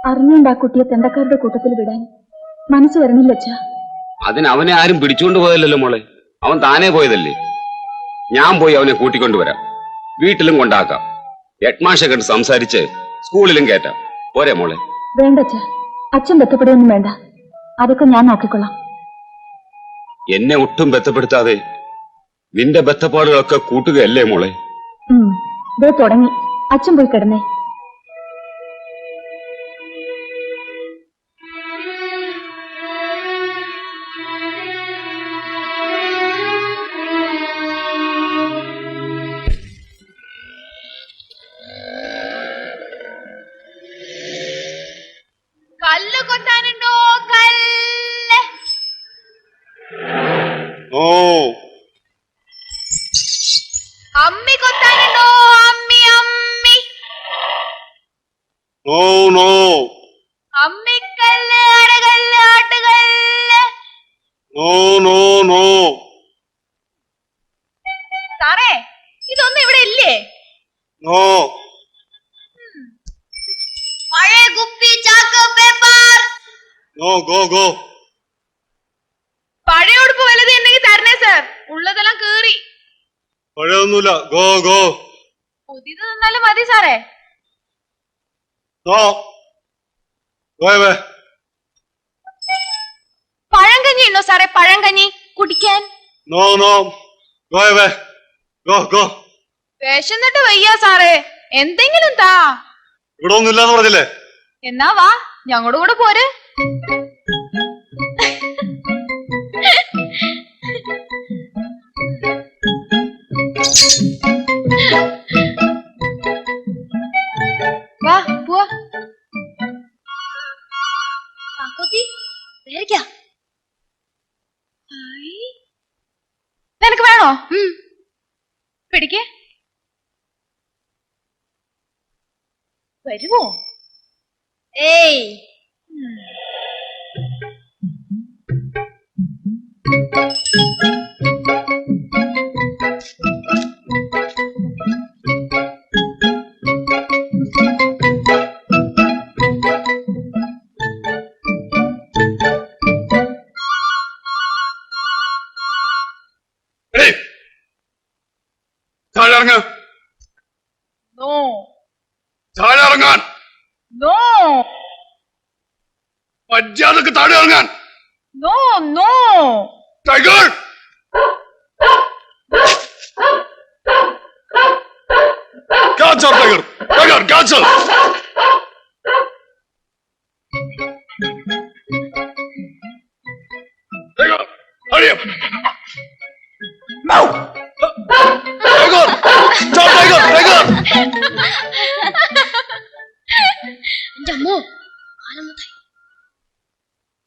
അറിഞ്ഞുകൊണ്ട് ആ കുട്ടിയെ തെണ്ടക്കാരുടെ കൂട്ടത്തിൽ വിടാൻ മനസ്സ് വരണില്ല അച്ഛാ. അതിന് അവനെ ആരും പിടിച്ചുകൊണ്ട് പോയല്ലോ മോളെ, അവൻ താനേ പോയതല്ലേ. ഞാൻ പോയി അവനെ കൂട്ടിക്കൊണ്ടുവരാം, വീട്ടിലും കൊണ്ടാക്കാം, ഹെഡ്മാഷെ കണ്ട് സംസാരിച്ച് സ്കൂളിലും കയറ്റാം. പോരെ മോളെ? വേണ്ട അച്ഛാ, അച്ഛൻ ബന്ധപ്പെടുകയൊന്നും വേണ്ട, അതൊക്കെ ഞാൻ നോക്കിക്കൊള്ളാം. എന്നെ ഒട്ടും ബന്ധപ്പെടുത്താതെ നിന്റെ ബന്ധപ്പാടുകളൊക്കെ കൂട്ടുകയല്ലേ മോളെ? ദേ തുടങ്ങി. അച്ഛൻ പോയി കിടന്നേ. കല്ല് കൊത്താനുണ്ടോ? കല്ല്. ഓ അമ്മി കൊത്താനുണ്ടോ? അമ്മി അമ്മി. No no. അമ്മിക്കല്ല്, അടകല്ല്, ആട്ടുകല്ല്. No no no. സാറേ, ഇതൊന്നും ഇവിടെ ഇല്ലേ? നോ. പഴയ കുപ്പി, ചാക്ക്, പേപ്പർ. No go go. പഴയ ഉടുപ്പ് വലുത് ഉണ്ടെങ്കിൽ തരണേ സാർ, ഉള്ളതെല്ലാം കീറി. പഴയൊന്നുമില്ല. Go go. പുതിയത് തന്നാലും മതി സാറേ. നോ. വേ പഴങ്കഞ്ഞി ഉണ്ടോ സാറേ? പഴങ്കഞ്ഞി കുടിക്കാൻ. No no. വേ ഗോ ഗോ. വിശന്നിട്ട് വയ്യ സാറേ, എന്തെങ്കിലും താ. ഇവിടെ ഒന്നും ഇല്ലാന്ന് പറഞ്ഞില്ലേ? എന്നാ വാ, ഞങ്ങളുടെ കൂടെ പോര്. വാ പോവാ. നിനക്ക് വേണോ? പിടിക്കേ. വരുമോ? ഏയ്, താഴെ ഇറങ്ങ. നോ താഴെ ഇറങ്ങാൻ. നോ മര്യാദക്ക് താഴെ ഇറങ്ങാൻ. No no. Tiger. Catch her, Tiger! Tiger, catch her! Tiger, hurry up! No! Tiger! Stop, Tiger! Tiger! എന്റെ അമ്മോ, കാലമത്തായി.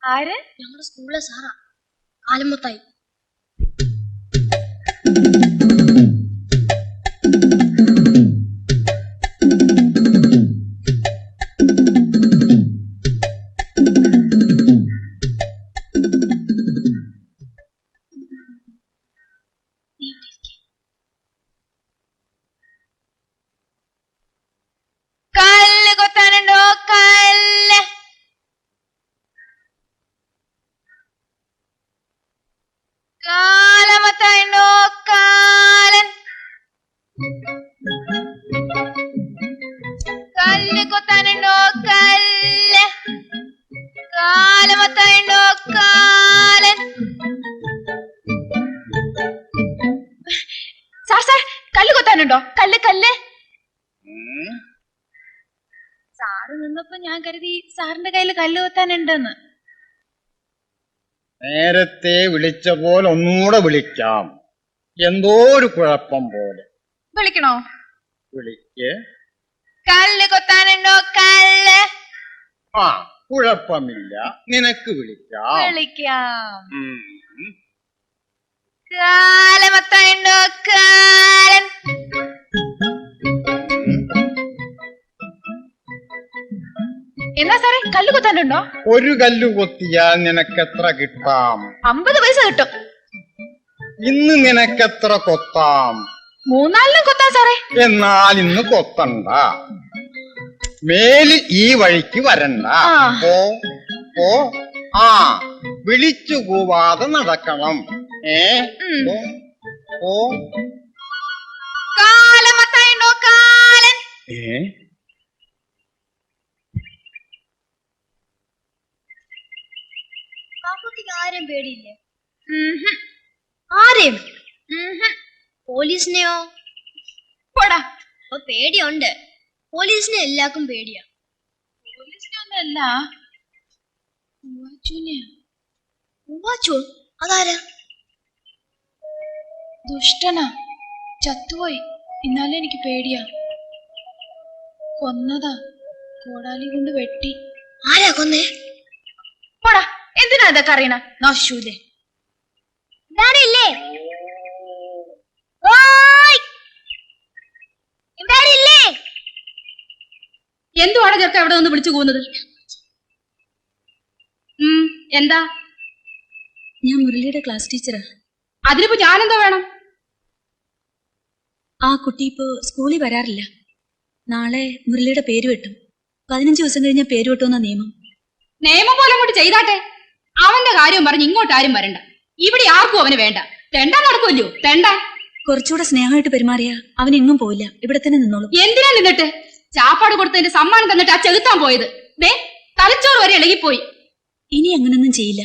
ആര്? ഞങ്ങളുടെ സ്കൂളിലെ സാറാ. കാലമത്തായി. കല്ല് കൊത്താനുണ്ടോ? കല്ല്. കാലമത്തായുണ്ടോ? കാലൻ. കല്ല് കൊത്താനുണ്ടോ? കല്ല്. കാലമത്തായുണ്ടോ? കാലൻ. സാർ സാർ, കല്ല് കൊത്താനുണ്ടോ? കല്ല് കല്ല്. സാറ് നിന്നപ്പോ ഞാൻ കരുതി സാറിന്റെ കയ്യിൽ കല്ല് കൊത്താനുണ്ടെന്ന്. നേരത്തെ വിളിച്ച പോലെ ഒന്നുകൂടെ വിളിക്കാം. എന്തോ ഒരു കുഴപ്പം പോലെ. വിളിക്കണോ? വിളിക്ക്. കല്ല് കൊത്താനുണ്ടോ? കല്ല്. ആ, കുഴപ്പമില്ല, നിനക്ക് വിളിക്കാം. വിളിക്കാം. കാലമത്തായുണ്ടോ? കാലൻ. എന്നാ സാറേ, കല്ല് കൊത്താനുണ്ടോ? ഒരു കല്ല് കൊത്തിയാൽ നിനക്കെത്ര കിട്ടാം? 50 പൈസ കിട്ടും. ഇന്ന് നിനക്കെത്ര കൊത്താം? 3-4 കൊത്താം സാറേ. എന്നാൽ ഇന്ന് കൊത്തണ്ട. മേലിൽ ഈ വഴിക്ക് വരണ്ട. ഓ ഓ ആ, വിളിച്ചു കൂവാതെ നടക്കണം. ഓ ഓ. കാലമത്തായുണ്ടോ? കാലൻ. കാക്കുത്തിക്ക് ആരെയും പേടിയില്ലേ? ആരെയും? പോലീസിനെയോ? പോടാ. അപ്പൊ പേടിയുണ്ട്. പോലീസിനെ എല്ലാവർക്കും പേടിയാ. പോലീസിനൊന്നല്ല, അതാരാ? ദുഷ്ടനാ, ചത്തുപോയി. എന്നാലും എനിക്ക് പേടിയാ. കൊന്നതാ, കോടാലി കൊണ്ട് വെട്ടി. ആരാ കൊന്നേ? പോടാ, എന്തിനാ ഇതൊക്കെ അറിയണ? നശൂലേ. ഇല്ലേ? എന്തുവാണ് ചെറുക്ക എവിടെ നിന്ന് വിളിച്ചു പോകുന്നത്? എന്താ? ഞാൻ മുരളിയുടെ ക്ലാസ് ടീച്ചറാ. അതിനിപ്പോ ഞാനെന്താ വേണം? ആ കുട്ടി ഇപ്പോ സ്കൂളിൽ വരാറില്ല. നാളെ മുരളിയുടെ പേര് വെട്ടും. 15 ദിവസം കഴിഞ്ഞാൽ പേര് വെട്ടുമെന്ന നിയമം. നിയമം പോലെ അങ്ങോട്ട് ചെയ്താട്ടെ. അവന്റെ കാര്യം പറഞ്ഞ് ഇങ്ങോട്ട് ആരും വരണ്ട. ഇവിടെ ആർക്കും അവന് വേണ്ട. തെണ്ടാ നടക്കുമല്ലോ, തെണ്ടാ. കുറച്ചുകൂടെ സ്നേഹമായിട്ട് പെരുമാറിയാ അവൻ എങ്ങും പോയില്ല, ഇവിടെ തന്നെ നിന്നോളൂ. എന്തിനാ നിന്നിട്ട്? ചാപ്പാട് കൊടുത്തതിന്റെ സമ്മാനം തന്നിട്ട് ആ ചെകുത്താൻ പോയത്. ദേ, തലച്ചോറ് വരെ ഇളകിപ്പോയി. ഇനി അങ്ങനൊന്നും ചെയ്യില്ല.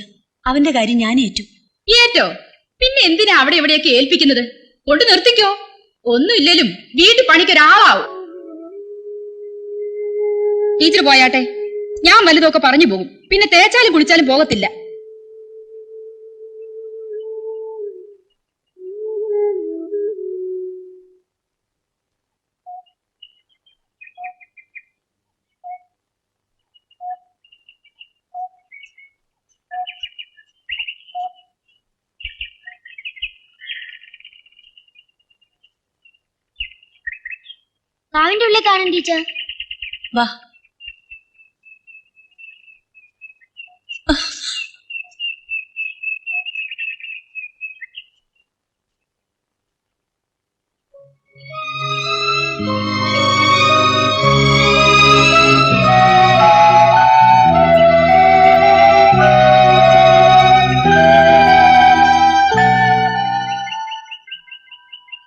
അവന്റെ കാര്യം ഞാൻ ഏറ്റു. ഏറ്റോ? പിന്നെ എന്തിനാ അവിടെ എവിടെയൊക്കെ ഏൽപ്പിക്കുന്നത്? കൊണ്ട് നിർത്തിക്കോ. ഒന്നുമില്ലേലും വീട്ടു പണിക്കൊരാളാവും. ടീച്ചർ പോയാട്ടെ. ഞാൻ വലുതൊക്കെ പറഞ്ഞു പോകും. പിന്നെ തേച്ചാലും കുളിച്ചാലും പോകത്തില്ല. കാവിന്റെ ഉള്ളിൽ കാണും ടീച്ചർ. വാ.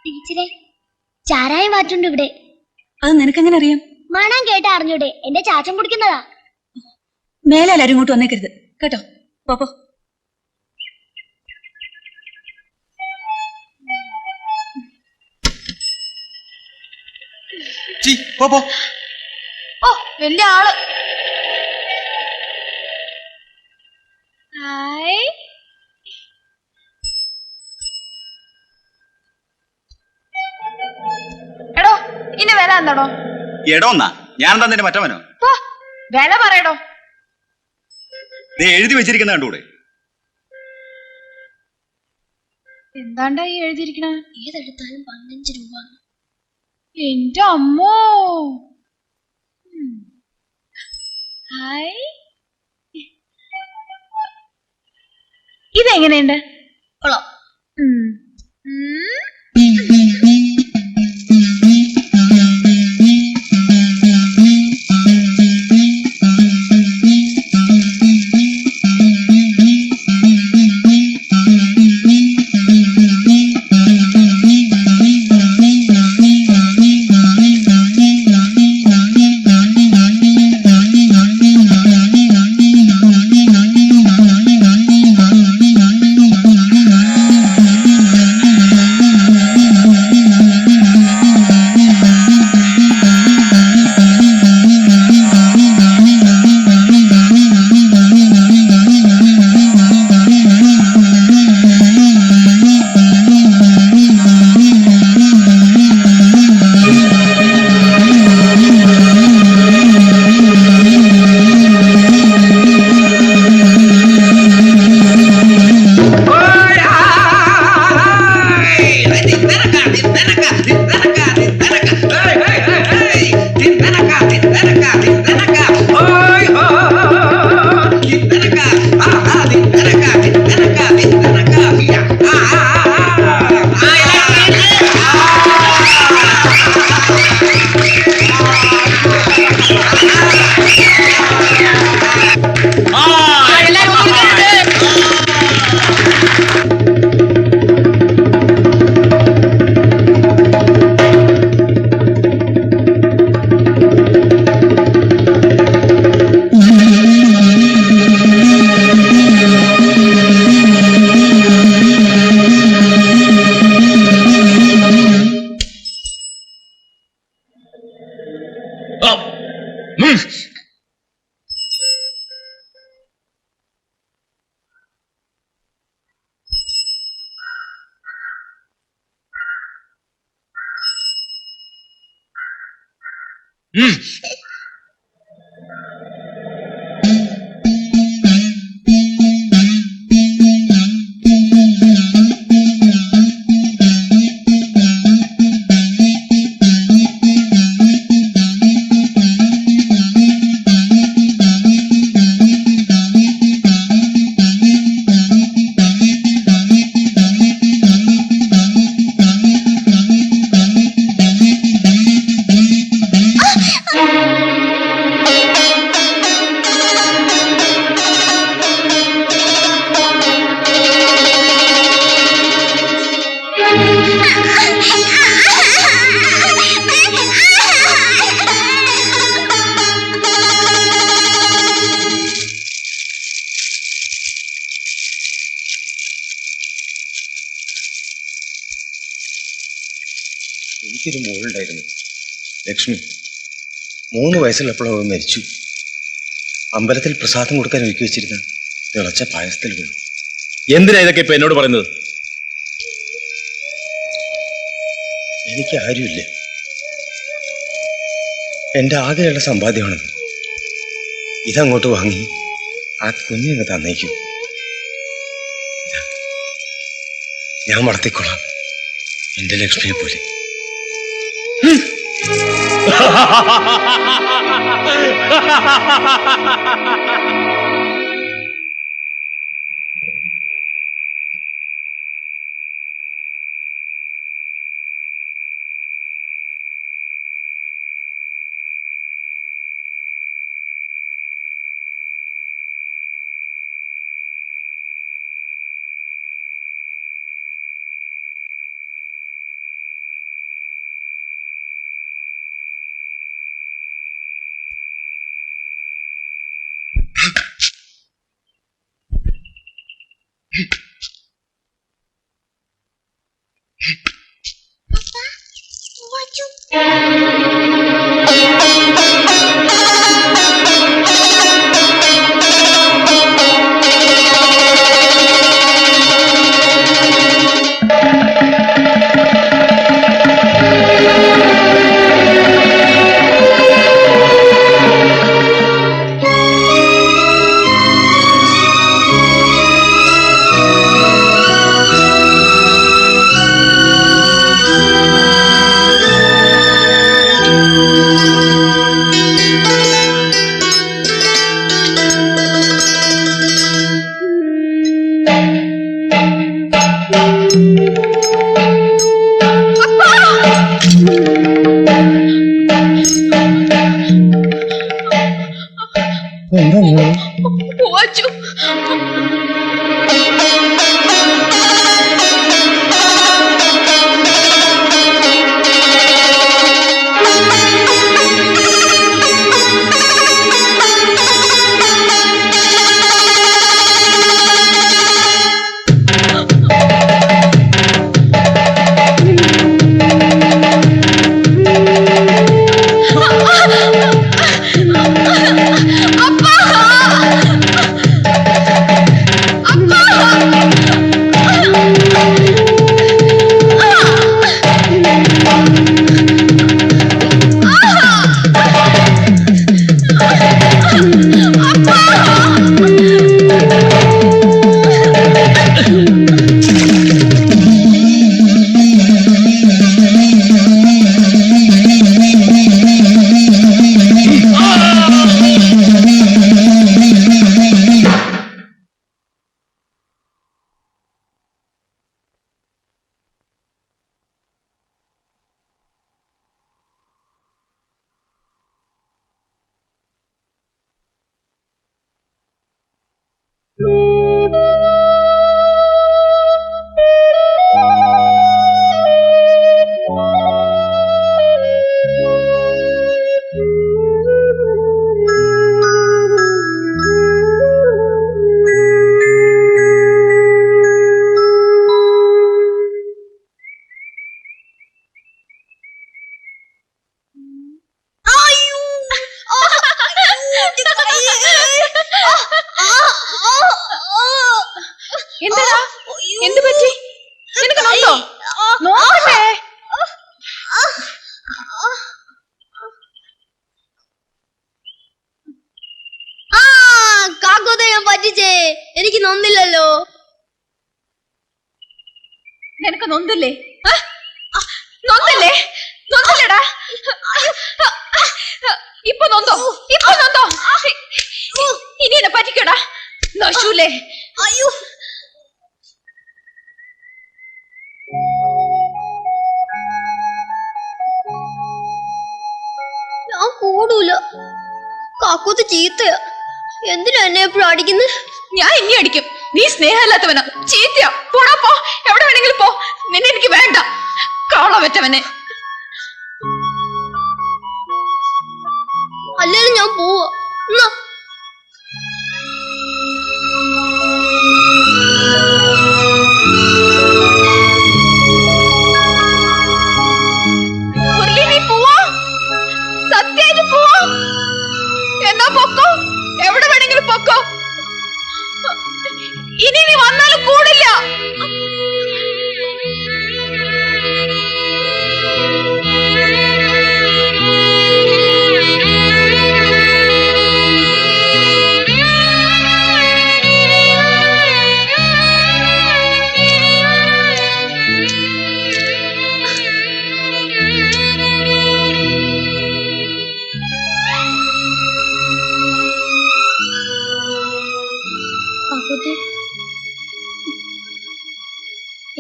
ടീച്ചറെ, ചാരായം വാറ്റുണ്ട് ഇവിടെ. അത് നിനക്കെങ്ങനെ അറിയാം? മണം കേട്ടാ അറിഞ്ഞൂടെ? എന്റെ ചാച്ചൻ കുടിക്കുന്നതാ. മേലാലും ഇങ്ങോട്ട് വന്നേക്കരുത് കേട്ടോ. പോപ്പോ. ഓ, വലിയ ആള്. എടോ, ഇനി വില എന്താടോ? എടോന്നാ ഞാൻ എന്താ നിന്റെ മറ്റവനോ? വില പറയടോ. എഴുതി വെച്ചിരിക്കുന്ന കണ്ടൂടെ? എന്താണ്ടാ ഈ എഴുതിയിരിക്കണ? ഏതെടുത്താലും 15 രൂപ. എന്റെ അമ്മോ. ഹായ്, ഇതെങ്ങനെയുണ്ട്? കൊള്ളാം. എനിക്കൊരു മോളുണ്ടായിരുന്നു, ലക്ഷ്മി. 3 വയസ്സുള്ളപ്പോൾ അവൾ മരിച്ചു. അമ്പലത്തിൽ പ്രസാദം കൊടുക്കാൻ ഒരുക്കി വെച്ചിരുന്ന തിളച്ച പായസത്തിൽ വീണു. എന്തിനാ ഇതൊക്കെ ഇപ്പൊ എന്നോട് പറയുന്നത്? എനിക്ക് ആരുമില്ല. എന്റെ ആകെയുള്ള സമ്പാദ്യമാണ്. ഇതങ്ങോട്ട് വാങ്ങി ആ കുഞ്ഞിന് തന്നേക്കും. ഞാൻ വളർത്തിക്കൊള്ളാം, എന്റെ ലക്ഷ്മിയെ പോലെ. മാറ്റിച്ചേ, എനിക്ക് നൊന്നില്ലല്ലോ. നിനക്ക് നൊന്തല്ലേ? നൊന്തല്ലേ? നൊന്തല്ലടാ. ഇപ്പൊ നൊന്തോ? ഇപ്പൊ നൊന്തോ? ഇനി എന്നെ പറ്റിക്കടാ. നശൂലേ. അയ്യോ, ഞാൻ കൂടൂല. കാക്കൂത്ത് ചീത്തയാ. എന്തിനാ എന്നെ എപ്പോഴും അടിക്കുന്നത്? ഞാൻ ഇനി അടിക്കും. നീ സ്നേഹമില്ലാത്തവനാ, ചീത്തയാ. പോടാ പോ, എവിടെ വേണമെങ്കിലും പോ. നിന്നെ എനിക്ക് വേണ്ട, കാള പറ്റവനെ. അല്ലേലും ഞാൻ പോവാ. എന്നാ മുരളി, നീ പോവാ? സത്യായിട്ട് പോവാ? എന്നാ പൊക്കോ, എവിടെ വേണമെങ്കിലും പൊക്കോ. ഇനി നീ വന്നാലും കൂടില്ല. കാക്കൂത്തി,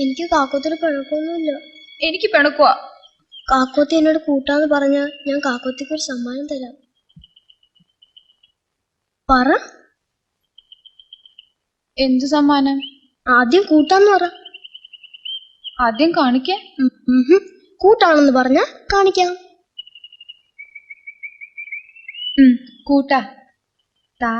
എനിക്ക് കാക്കൂത്തിന് പിണക്കൊന്നുമില്ല. എനിക്ക് പിണക്കുവാ. കാക്കോത്തി എന്നോട് കൂട്ടാന്ന് പറഞ്ഞാ ഞാൻ കാക്കോത്തിക്ക് ഒരു സമ്മാനം തരാം. പറ. എന്തു സമ്മാനം? ആദ്യം കൂട്ടാന്ന് പറ. ആദ്യം കാണിക്കാൻ? കൂട്ടാണെന്ന് പറഞ്ഞാ കാണിക്കാം. കൂട്ടാ താ.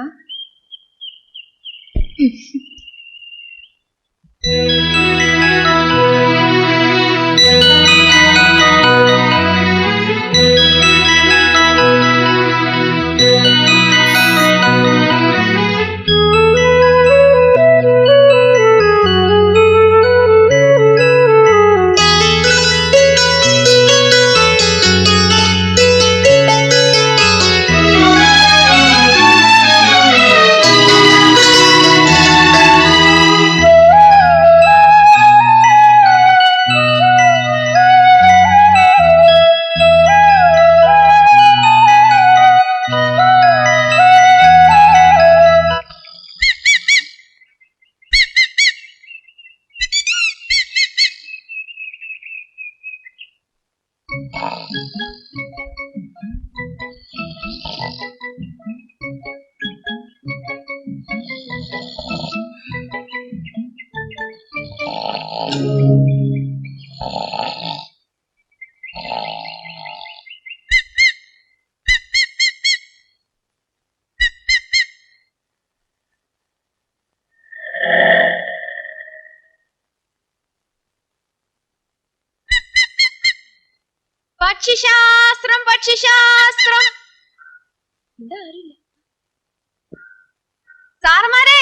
പക്ഷിശാസ്ത്രം, പക്ഷിശാസ്ത്രം. സാറന്മാരെ,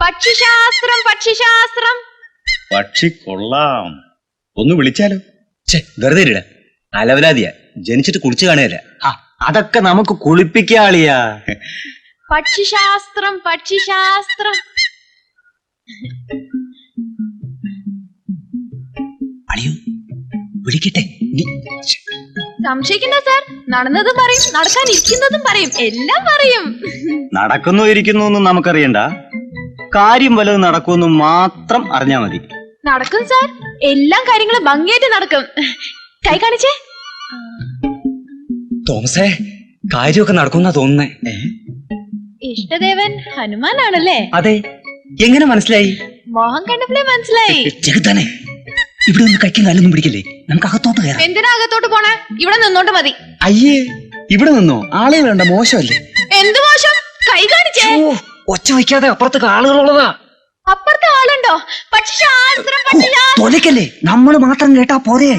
പക്ഷിശാസ്ത്രം, പക്ഷിശാസ്ത്രം. പക്ഷി കൊള്ളാം. ഒന്ന് വിളിച്ചാലോ? വെറുതെ ഇല്ല, അലവലാതിയാ. ജനിച്ചിട്ട് കുളിച്ചു കാണുകയല്ല. അതൊക്കെ നമുക്ക് കുളിപ്പിക്കാളിയാ. പക്ഷിശാസ്ത്രം, പക്ഷിശാസ്ത്രം. അളിയോ, വിളിക്കട്ടെ. സംശയിക്കണ്ട സാർ, നടന്നതും പറയും, നടക്കാനിരിക്കുന്നതും പറയും, എല്ലാം പറയും. നടക്കുന്നു ഇരിക്കുന്നു ഒന്നും നമുക്കറിയണ്ട, കാര്യം വല്ലതും നടക്കുമെന്ന് മാത്രം അറിഞ്ഞാ മതി. നടക്കും സാർ, എല്ലാ കാര്യങ്ങളും ഭംഗിയായിട്ട് നടക്കും. കൈ കാണിച്ചേ. തോമസേ, കാര്യമൊക്കെ നടക്കുന്ന തോന്നുന്നേ. ഇഷ്ടദേവൻ ഹനുമാനാണല്ലേ? അതെ. എങ്ങനെ മനസ്സിലായി? മോഹം കണ്ടപ്പോഴേ മനസ്സിലായി. ചെറുതാനെ, ഇവിടെ നിന്ന് കൈക്കും കാലൊന്നും പിടിക്കില്ലേ, നമുക്ക് അകത്തോട്ട് കയറാം. എന്തിനാ അകത്തോട്ട് പോണേ? ഇവിടെ നിന്നോണ്ട് മതി. അയ്യേ, ഇവിടെ നിന്നോ? ആളുകൾ വേണ്ട, മോശമല്ലേ? എന്ത് മോശം? കൈ കാണിച്ചേ. ഒച്ച വയ്ക്കാതെ, അപ്പുറത്തൊക്കെ ആളുകളുള്ളതാ. അപ്പുറത്തെ ആളുണ്ടോ? പക്ഷിശാസ്ത്രം, പക്ഷിശാസ്ത്രം. തൊലക്കല്ലേ, നമ്മള് മാത്രം കേട്ടാ പോരെ.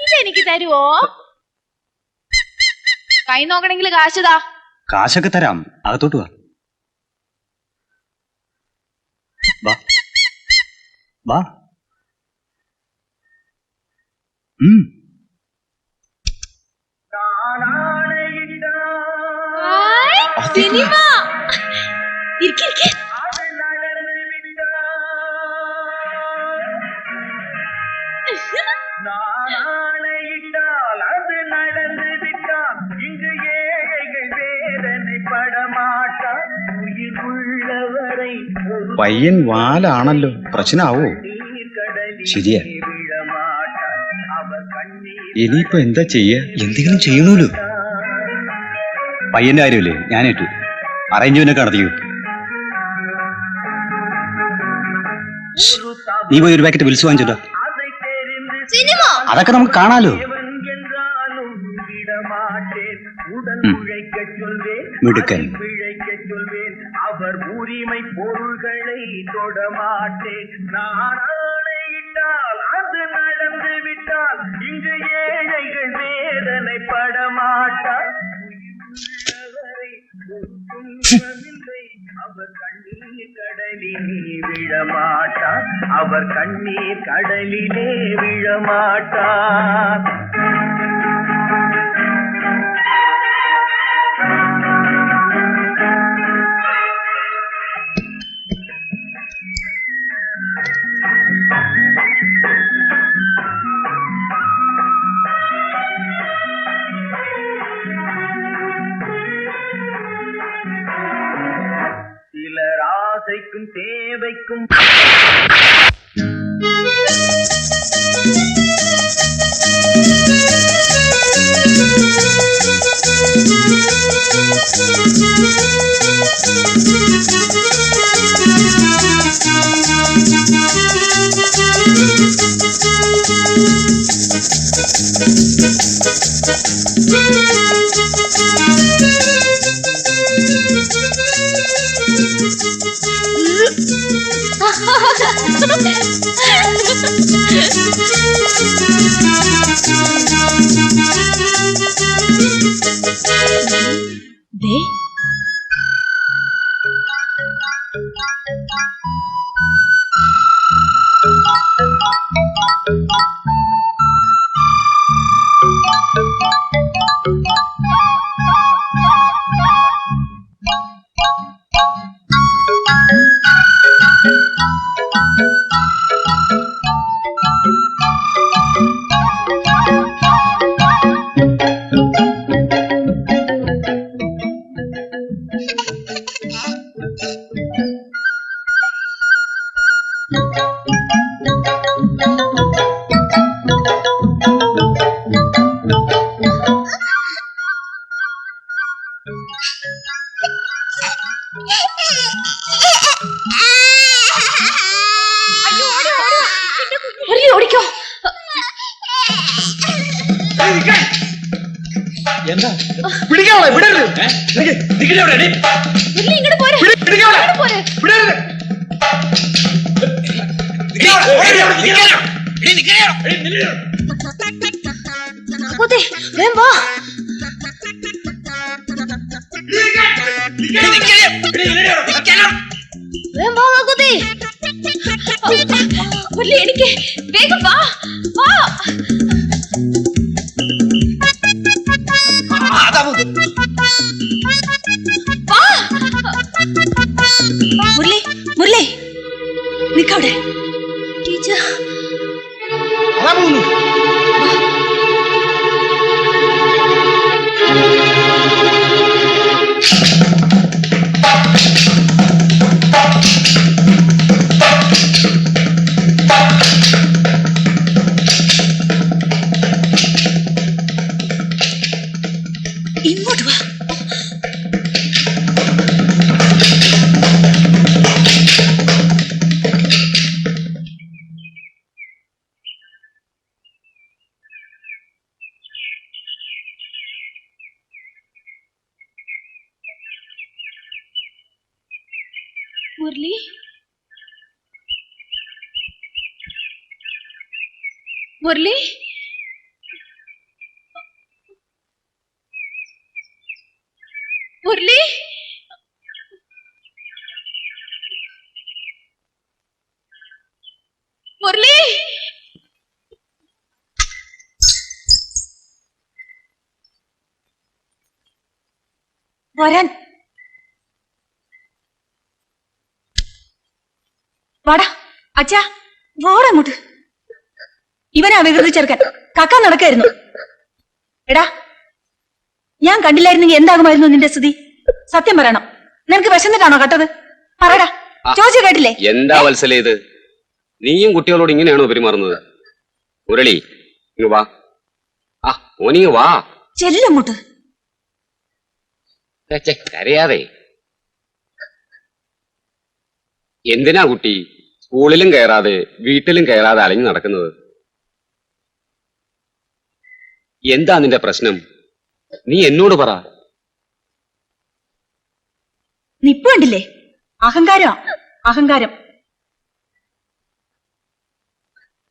ഇതെനിക്ക് തരുവോ? കൈ നോക്കണമെങ്കിൽ കാശുതാ. കാശൊക്കെ തരാം, അകത്തോട്ട് വാ. വാ വാ. സിനിമ ഇരിക്കെ ഇരിക്കെ. പയ്യൻ വാലാണല്ലോ, പ്രശ്നാവോ? ശരിയാ. ഇനിയിപ്പോ എന്താ ചെയ്യ? എന്തെങ്കിലും ചെയ്യണമല്ലോ. പയ്യന്റെ കാര്യമില്ലേ, ഞാനേറ്റു. അറേഞ്ച്മെന്റ് നടത്തിക്കൂ. നീ പോയി ഒരു പാക്കറ്റ് വിൽസ് വാങ്ങിച്ചോ. സിനിമ അതൊക്കെ നമുക്ക് കാണാലോ. മിടുക്കൻ. அவர் உரிமை பொருள்களை தொடமாட்டேன். நான் ஆணையிட்டால் அது நடந்து விட்டால் இங்கு ஏழைகள் வேதனை படமாட்டார். அவர் கண்ணீர் கடலிலே விழமாட்டார். அவர் கண்ணீர் கடலிலே விழமாட்டார். சிலர் ஆசைக்கும் தேவைக்கும் ദേ ഓടിക്കോ. എന്താ പിടിക്കാവളെ, വിടരുത്. ഇങ്ങോട്ട് പോരെ, ഇങ്ങോട്ട് പോരെ. കാക്കോത്തെ, വേഗം വാ. വേഗം വാ കാക്കോത്തെ. മുരളി, എനിക്ക് വേഗം വാ വാ. മുരളി, മുരളി, നിക്കവിടെ. ടീച്ചർ ഇങ്ങോട്ട് വാ. മുരളി, മുരളി, മുരളി, മുരളി. വരാൻ വാടാ അച്ഛാ, വാടാ അങ്ങോട്ട്. ഇവനാ വികൃതി ചെറുക്കൻ, കക്കാൻ നടക്കായിരുന്നു. എടാ, ഞാൻ കണ്ടില്ലായിരുന്നെങ്കിൽ എന്താകുമായിരുന്നു നിന്റെ സ്ഥിതി? സത്യം പറയണം, നിനക്ക് വിശന്നിട്ടാണോ കട്ടത്? പറയടാ, ചോദിച്ചു കേട്ടില്ലേ? എന്താ വത്സല ഇത്? നീയും കുട്ടികളോട് ഇങ്ങനെയാണോ പെരുമാറുന്നത്? മുരളി, ഇങ്ങ് വാ. ആ ഓനിങ്ങ് വാ. ചെല്ലങ്ങോട്ട്. കരയാതെ. എന്തിനാ കുട്ടി സ്കൂളിലും കയറാതെ വീട്ടിലും കയറാതെ അലഞ്ഞു നടക്കുന്നത്? എന്താ നിന്റെ പ്രശ്നം? നീ എന്നോട് പറ. നിപ്പ് കണ്ടില്ലേ? അഹങ്കാരം, അഹങ്കാരം.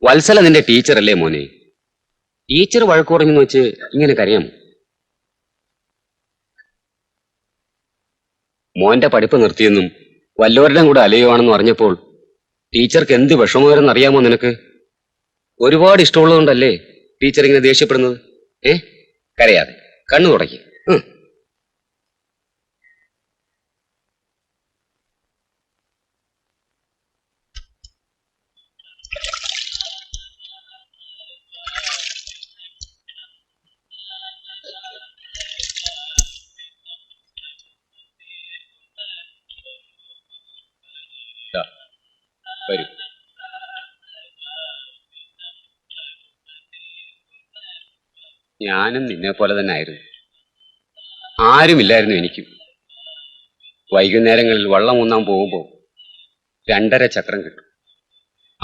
വത്സല നിന്റെ ടീച്ചറല്ലേ മോനെ? ടീച്ചർ വഴക്ക് പറഞ്ഞെന്ന് വെച്ച് ഇങ്ങനെ കരയാം? മോന്റെ പഠിപ്പ് നിർത്തിയെന്നും വല്ലവരുടെയും കൂടെ അലയുവാണെന്നും അറിഞ്ഞപ്പോൾ ടീച്ചർക്ക് എന്ത് വിഷമമാരെന്ന് അറിയാമോ നിനക്ക്? ഒരുപാട് ഇഷ്ടമുള്ളതുകൊണ്ടല്ലേ ടീച്ചർ ഇങ്ങനെ ദേഷ്യപ്പെടുന്നത്? കരയാതെ, കണ്ണു തുടക്കി. വരൂ. ഞാനും നിന്നെ പോലെ തന്നെ ആയിരുന്നു. ആരുമില്ലായിരുന്നു എനിക്കും. വൈകുന്നേരങ്ങളിൽ വള്ളം ഊന്നാൻ പോകുമ്പോൾ 2.5 ചക്രം കിട്ടും.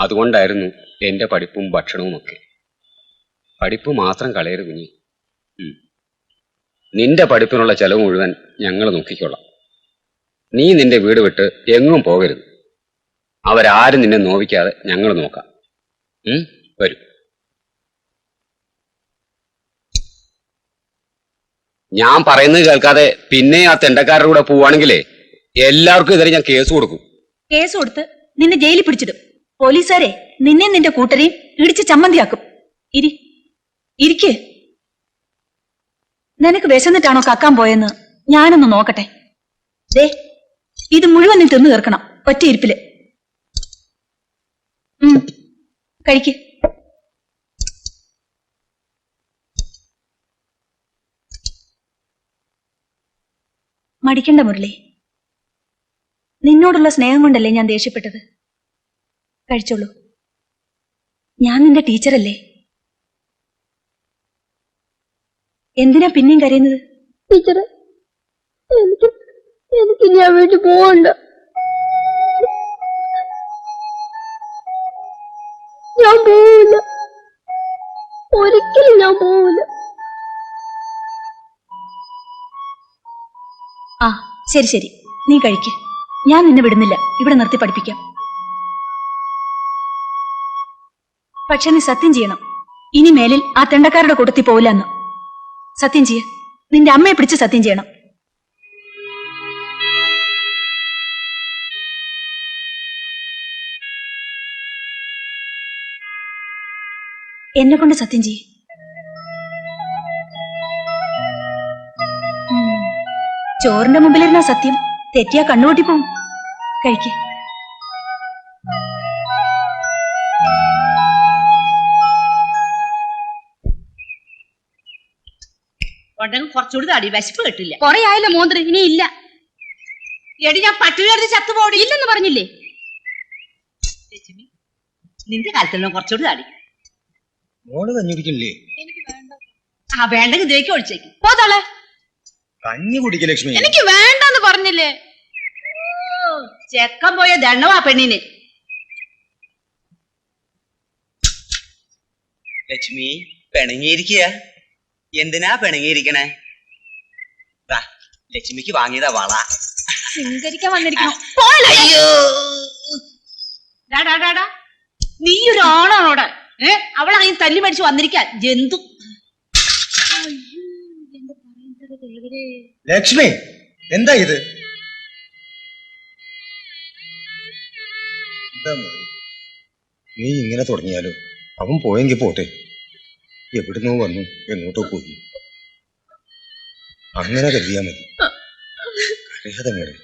അതുകൊണ്ടായിരുന്നു എന്റെ പഠിപ്പും ഭക്ഷണവും ഒക്കെ. പഠിപ്പ് മാത്രം കളയരുത് കുഞ്ഞി. നിന്റെ പഠിപ്പിനുള്ള ചെലവ് മുഴുവൻ ഞങ്ങൾ നോക്കിക്കൊള്ളാം. നീ നിന്റെ വീട് വിട്ട് എങ്ങും പോകരുത്. അവരാരും നിന്നെ നോവിക്കാതെ ഞങ്ങൾ നോക്കാം. വരൂ. ഞാൻ പറയുന്നത് കേൾക്കാതെ പിന്നെ ആ തെണ്ടക്കാരുടെ കൂടെ പോവാണെങ്കിലേ എല്ലാവർക്കും എതിരെ ഞാൻ കേസ് കൊടുക്കും. കേസ് കൊടുത്ത് നിന്നെ ജയിലിൽ പിടിച്ചിടും. പോലീസുകാരെ നിന്നെ നിന്റെ കൂട്ടരെയും ഇടിച്ച് ചമ്മന്തിയാക്കും. ഇരിക്ക്. നിനക്ക് വിശന്നിട്ടാണോ കക്കാൻ പോയെന്ന് ഞാനൊന്ന് നോക്കട്ടെ. ദേ, ഇത് മുഴുവൻ നീ തിന്നു തീർക്കണം ഒറ്റയിരിപ്പില്. കഴിക്ക്. മടിക്കണ്ട മുരളി, നിന്നോടുള്ള സ്നേഹം കൊണ്ടല്ലേ ഞാൻ ദേഷ്യപ്പെട്ടത്. കഴിച്ചോളൂ, ഞാൻ നിന്റെ ടീച്ചറല്ലേ. എന്തിനാ പിന്നെയും കരയുന്നത്? ടീച്ചറെ, എനിക്ക് ഞാൻ വീട്ടിൽ പോകണ്ട. ഞാൻ പോവില്ല, ഒരിക്കലും ഞാൻ പോവില്ല. ആ ശരി ശരി, നീ കഴിക്ക്. ഞാൻ നിന്നെ വിടുന്നില്ല, ഇവിടെ നിർത്തി പഠിപ്പിക്കാം. പക്ഷെ നീ സത്യം ചെയ്യണം, ഇനി മേലിൽ ആ തെണ്ടക്കാരുടെ കൂട്ടത്തിൽ പോവില്ലെന്ന്. സത്യം ചെയ്യ. നിന്റെ അമ്മയെ പിടിച്ച് സത്യം ചെയ്യണം. എന്നെ കൊണ്ട് സത്യം ചെയ്യ. ചോറിന്റെ മുമ്പിലിരുന്ന സത്യം തെറ്റിയാ കണ്ണുകൂട്ടിപ്പോവും. കഴിക്ക്. ഉണ്ടെങ്കിൽ കുറച്ചുകൂടി തടി, വിശപ്പ് കിട്ടില്ല. കൊറേ ആയല്ലോ മോന്തിരി, ഇനി ഇല്ല. എടി, ഞാൻ പട്ടികി ചത്തുപോടി ഇല്ലെന്ന് പറഞ്ഞില്ലേ? നിന്റെ കാലത്തെല്ലാം കുറച്ചുകൂടി തടി. മോള് കഞ്ഞി കുടിക്കില്ലേ? ആ വേണ്ടെങ്കിൽ ഇതിലേക്ക് ഒഴിച്ചേക്ക്. പോതോളെ, കഞ്ഞി കുടിക്ക ലക്ഷ്മി. എനിക്ക് വേണ്ടെന്ന് പറഞ്ഞില്ലേ? ചെക്കൻ പോയ ദണ്ണവാ പെണ്ണിന്. ലക്ഷ്മി പിണങ്ങിയിരിക്കുക. എന്തിനാ പിണങ്ങിയിരിക്കണേ? ലക്ഷ്മിക്ക് വാങ്ങിയതാ വള. സ്വീകരിക്കാൻ വന്നിരിക്കണം. അയ്യോ, നീ ഒരു ആണാണോടെ? അവളങ്ങനെ തല്ലി മേടിച്ച് വന്നിരിക്കാൻ ജന്തു. ലക്ഷ്മി, എന്താ ഇത്? എന്താ മോളെ? നീ ഇങ്ങനെ തുടങ്ങിയാലോ? അവൻ പോയെങ്കിൽ പോട്ടെ. എവിടുന്നോ വന്നു, എങ്ങോട്ടോ പോയി. അങ്ങനെ കരുതിയാ മതി. അറിയാതെ മോളെ.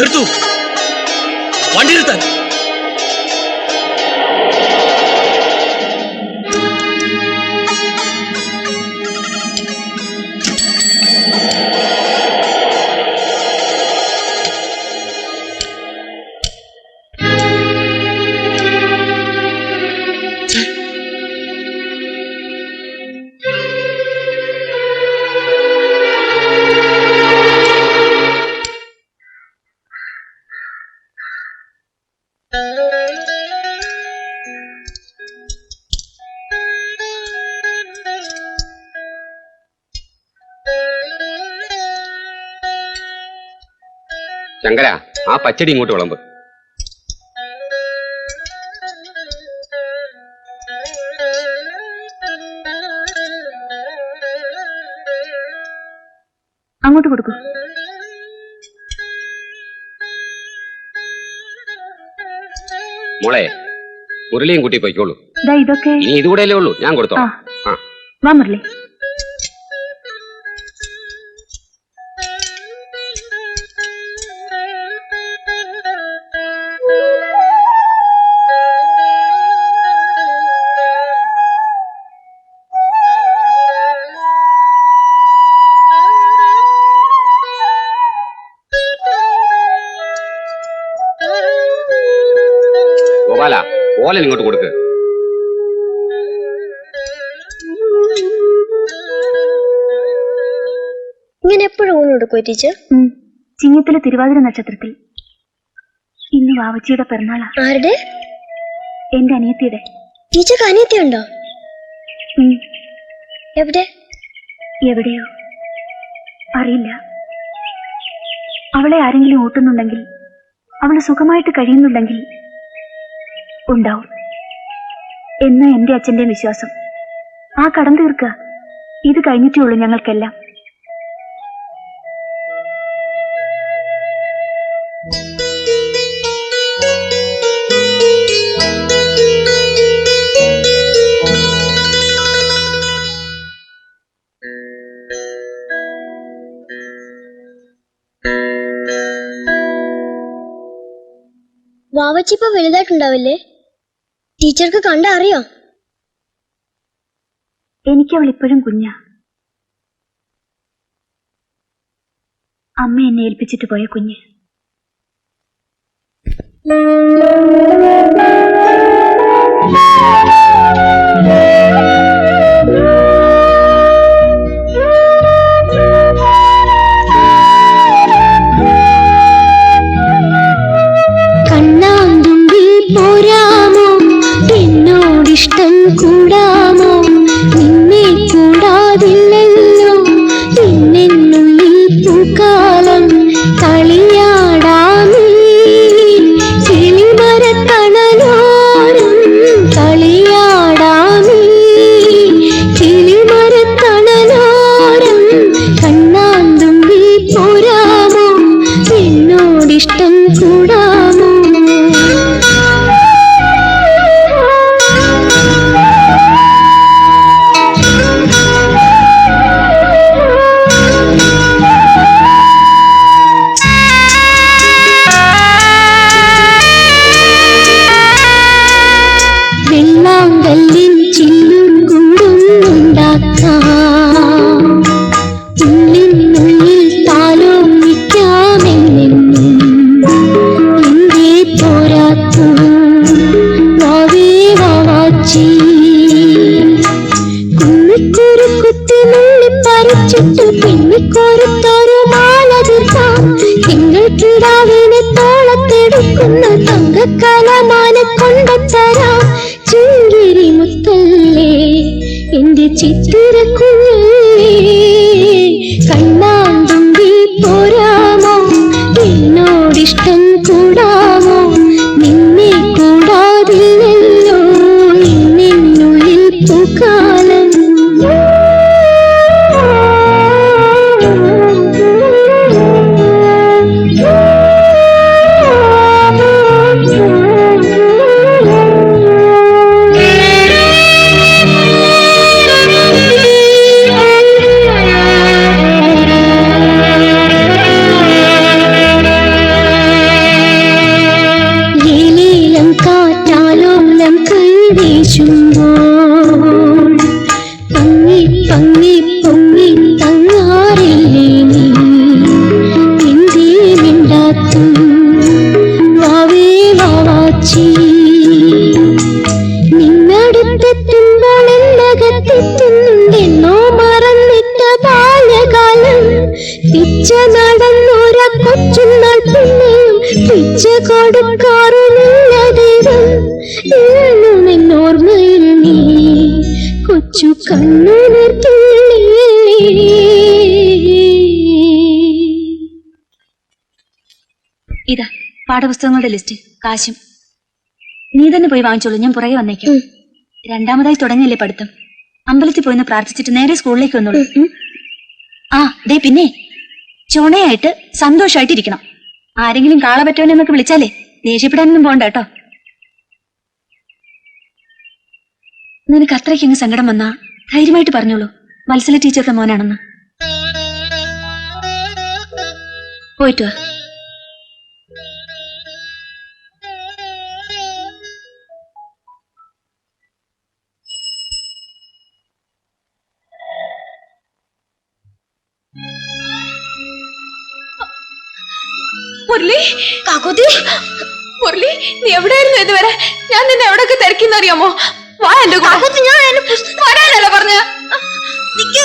നിർത്തൂ, വണ്ടി നിർത്താൻ. ശങ്കര, ആ പച്ചടി ഇങ്ങോട്ട് വിളമ്പ്. അങ്ങോട്ട് കൊടുക്കൂ. മോളെ, മുരളിയും കൂട്ടി പോയിക്കോളൂ. ഇതൊക്കെ ഇനി ഇതുകൂടെയല്ലേ ഉള്ളൂ, ഞാൻ കൊടുത്തോളാം. ആ, വാ മുരളി. ഗോപാല, ഓലൻ ഇങ്ങോട്ട് കൊടുക്ക്. ഇങ്ങനെ എപ്പോഴും ഊണ് കൊടുക്കുമോ ടീച്ചർ? ചിങ്ങത്തിലെ തിരുവാതിര നക്ഷത്രത്തിൽ. ഇന്ന് വാവച്ചിയുടെ പിറന്നാളാ. ആരുടെ? എന്റെ അനിയത്തിയുടെ. ടീച്ചർക്ക് അനിയത്തിയുണ്ടോ? എവിടെ? എവിടെയോ അറിയില്ല. അവളെ ആരെങ്കിലും ഊട്ടുന്നുണ്ടെങ്കിൽ, അവള് സുഖമായിട്ട് കഴിയുന്നുണ്ടെങ്കിൽ ഉണ്ടാവും എന്ന് എന്റെ അച്ഛന്റെ വിശ്വാസം. ആ കടം തീർക്കുക. ഇത് കഴിഞ്ഞിട്ടേ ഉള്ളൂ ഞങ്ങൾക്കെല്ലാം. വാവച്ചി ഇപ്പൊ വലുതായിട്ടുണ്ടാവില്ലേ? ടീച്ചർക്ക് കണ്ട അറിയോ? എനിക്കവൾ ഇപ്പോഴും കുഞ്ഞാ. അമ്മ എന്നെ ഏൽപ്പിച്ചിട്ട് പോയ കുഞ്ഞ്. കണ്ണാന്തുമ്പി പോരാമോ, എന്നോടിഷ്ടം കൂടാമോ, നിന്നെ കൂടാതില്ലല്ലോ എന്നെന്നുള്ളിൽ പൂക്കാലം കളിയാടാമേ, കിളിമരത്തണലോരം കളിയാടാമേ, കിളിമരത്തണലോരം. കണ്ണാന്തുമ്പി പോരാമോ, എന്നോടിഷ്ടം കൂടാമോ. വെള്ളാങ്കല്ലിൻ ചില്ലും കൂടുന്നുണ്ടാക്കാം, ഉള്ളിനുള്ളിൽ താലോലിക്കാമെന്നെന്നും എന്തേ പോരാത്തു വാവേ വാവാച്ചി. കുന്നിക്കൊരു കുത്തി നുള്ളി പറിച്ചിട്ട് പിന്നിക്കൊരുത്തൊരു മാല തീർക്കാം, തിങ്ങൾക്കിടാവിനെ തോളത്തെടുക്കുന്ന തങ്കക്കലമാനെ കൊണ്ടുതരാം. ചിങ്കിരി മുത്തല്ലേ എന്റെ ചിത്തിരക്കുഞ്ഞല്ലേ, കണ്ണാന്തുമ്പി പോരാമോ, എന്നോടിഷ്ടം കൂടാമോ, നിന്നെ കൂടാതില്ലല്ലോ എന്നെന്നുള്ളിൽ പൂക്കാലം. പിച്ച നടന്നൊര കൊച്ചുനാൾ പിന്നെയും പിച്ച കൊടുക്കാറുമില്ല ദൈവം. എന്നോർമ്മയിൽ നീ കൊച്ചു കണ്ണുനീർത്തുള്ളിയല്ലേ. ഇതാ പാഠപുസ്തകങ്ങളുടെ ലിസ്റ്റ്, കാശും. നീ തന്നെ പോയി വാങ്ങിച്ചോളൂ, ഞാൻ പുറകെ വന്നേക്കാം. രണ്ടാമതായി തുടങ്ങിയല്ലേ പഠിത്തം. അമ്പലത്തിൽ പോയിന്ന് പ്രാർത്ഥിച്ചിട്ട് നേരെ സ്കൂളിലേക്ക് വന്നോളൂ. ആ ദേ പിന്നെ ചുണയായിട്ട് സന്തോഷമായിട്ടിരിക്കണം. ആരെങ്കിലും കാള പറ്റുവനെന്നൊക്കെ വിളിച്ചാലേ ദേഷ്യപ്പെടാനൊന്നും പോണ്ട കേട്ടോ. നിനക്ക് അത്രയ്ക്കങ്ങ് സങ്കടം വന്നാ ധൈര്യമായിട്ട് പറഞ്ഞോളൂ, വത്സല ടീച്ചറുടെ മോനാണെന്ന്. പോയിട്ട് വാ. മുരളി, കാക്കോത്തി, മുരളി, നീ എവിടെയായിരുന്നു ഇതുവരെ? ഞാൻ നിന്നെ എവിടെയൊക്കെ തിരക്കിന്നറിയാമോ? വാ എന്റെ കാക്കോത്തി, ഞാൻ വരാനല്ല പറഞ്ഞ.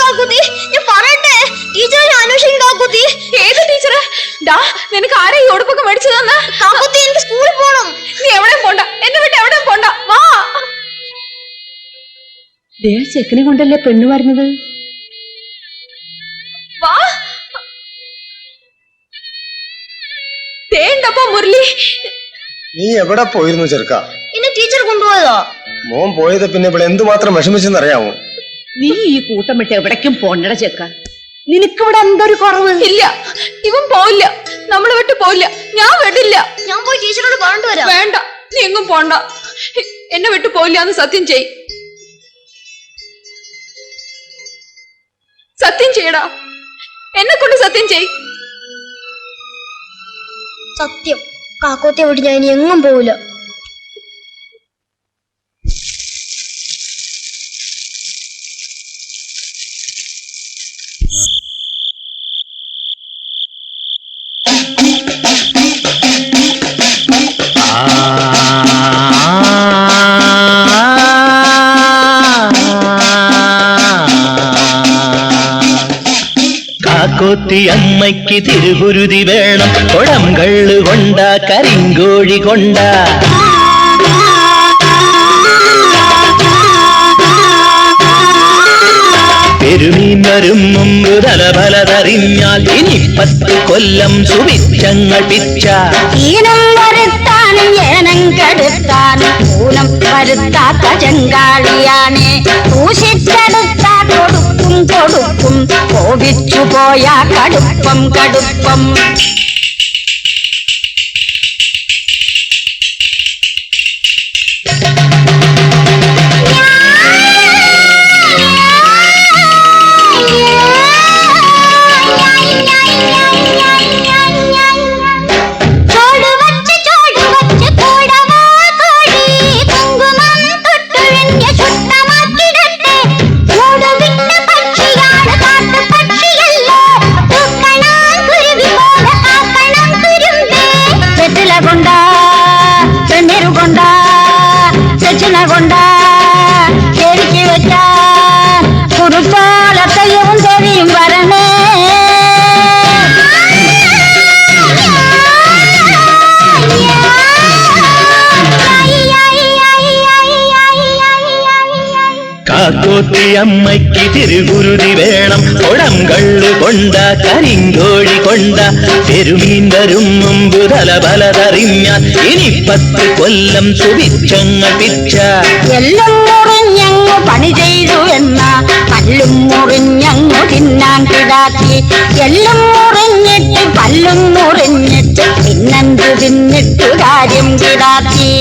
കാക്കോത്തി, ഞാൻ പറയട്ടെ. ടീച്ചറെ അന്വേഷിക്കും കാക്കോത്തി. ഏത് ടീച്ചറെ? ഡാ, നിനക്ക് ആരാ ഈ ഉടുപ്പൊക്കെ മേടിച്ചു തന്ന? കാക്കോത്തി, എനിക്ക് സ്കൂളിൽ പോണം. നീ എവിടെയും പോണ്ട, എന്നെ വിട്ട് എവിടെയും പോണ്ട. വാ. ചെക്കനെ കൊണ്ടല്ലേ പെണ്ണു വരുന്നത്. വാ. തേണ്ടപ്പോ മുരളി, നീ എവിടെ പോയിരുന്നു ചെറുക്ക? എന്നെ ടീച്ചർ കൊണ്ടുപോയതോ? മോൻ പോയത് പിന്നെ ഇവിടെ എന്തുമാത്രം വിഷമിച്ചെന്നറിയാമോ? നീ ഈ കൂട്ടം വിട്ട് എവിടേക്കും പോണ്ടട ചെക്ക. നിനക്കിവിടെ എന്തൊരു കുറവ്? ഇല്ല, ഇവൻ പോയില്ല, നമ്മളെ വിട്ട് പോയില്ല. ഞാൻ വിടില്ല. ഞാൻ പോയി ടീച്ചറോട് പറഞ്ഞിട്ട് വരാം. വേണ്ട, നീ എങ്ങും പോണ്ട. എന്നെ വിട്ട് പോയില്ല എന്ന് സത്യം ചെയ്. സത്യം ചെയ്യടാ, എന്നെ കൊണ്ട് സത്യം ചെയ്. സത്യം. കാക്കോത്തെ വിട്ട് ഞാൻ ഇനി എങ്ങും പോവില്ല. കാക്കോത്തി അമ്മയ്ക്ക് തിരുകുരുതി വേണം, കുടം കള്ളു കൊണ്ട കരിങ്കോഴി കൊണ്ട. പെരുമീൻ വരും മുമ്പ് തലപലതറിഞ്ഞാൽ ഇനി 10 കൊല്ലം സുഭിക്ഷങ്ങൾ പിച്ച. ഈനം വരുത്താനും ഏനം കെടുത്താനും ഊനം വരുത്താത്ത ചെങ്കാളിയാണ്. സൂക്ഷിച്ചെടുത്താ കൊടുക്കും കൊടുക്കും, കോപിച്ചു പോയാ കടുപ്പം കടുപ്പം. കാക്കോത്തി അമ്മയ്ക്ക് തിരുകുരുതി വേണം, കുടം കള്ളു കൊണ്ട കരിങ്കോഴി കൊണ്ട. പെരുമീൻ വരും മുമ്പ് തലപലതറിഞ്ഞാൽ ഇനി 10 കൊല്ലം സുഭിക്ഷങ്ങൾ പിച്ച. എല്ലാം മുറിഞ്ഞങ്ങു പണി ചെയ്തു എന്ന പല്ലും മുറിഞ്ഞങ്ങു തിന്നാൻ കിടാത്തി. എല്ലാം മുറിഞ്ഞിട്ട് പല്ലും മുറിഞ്ഞിട്ട് പിന്നെന്തു തിന്നിട്ട് കാര്യം കിടാത്തി.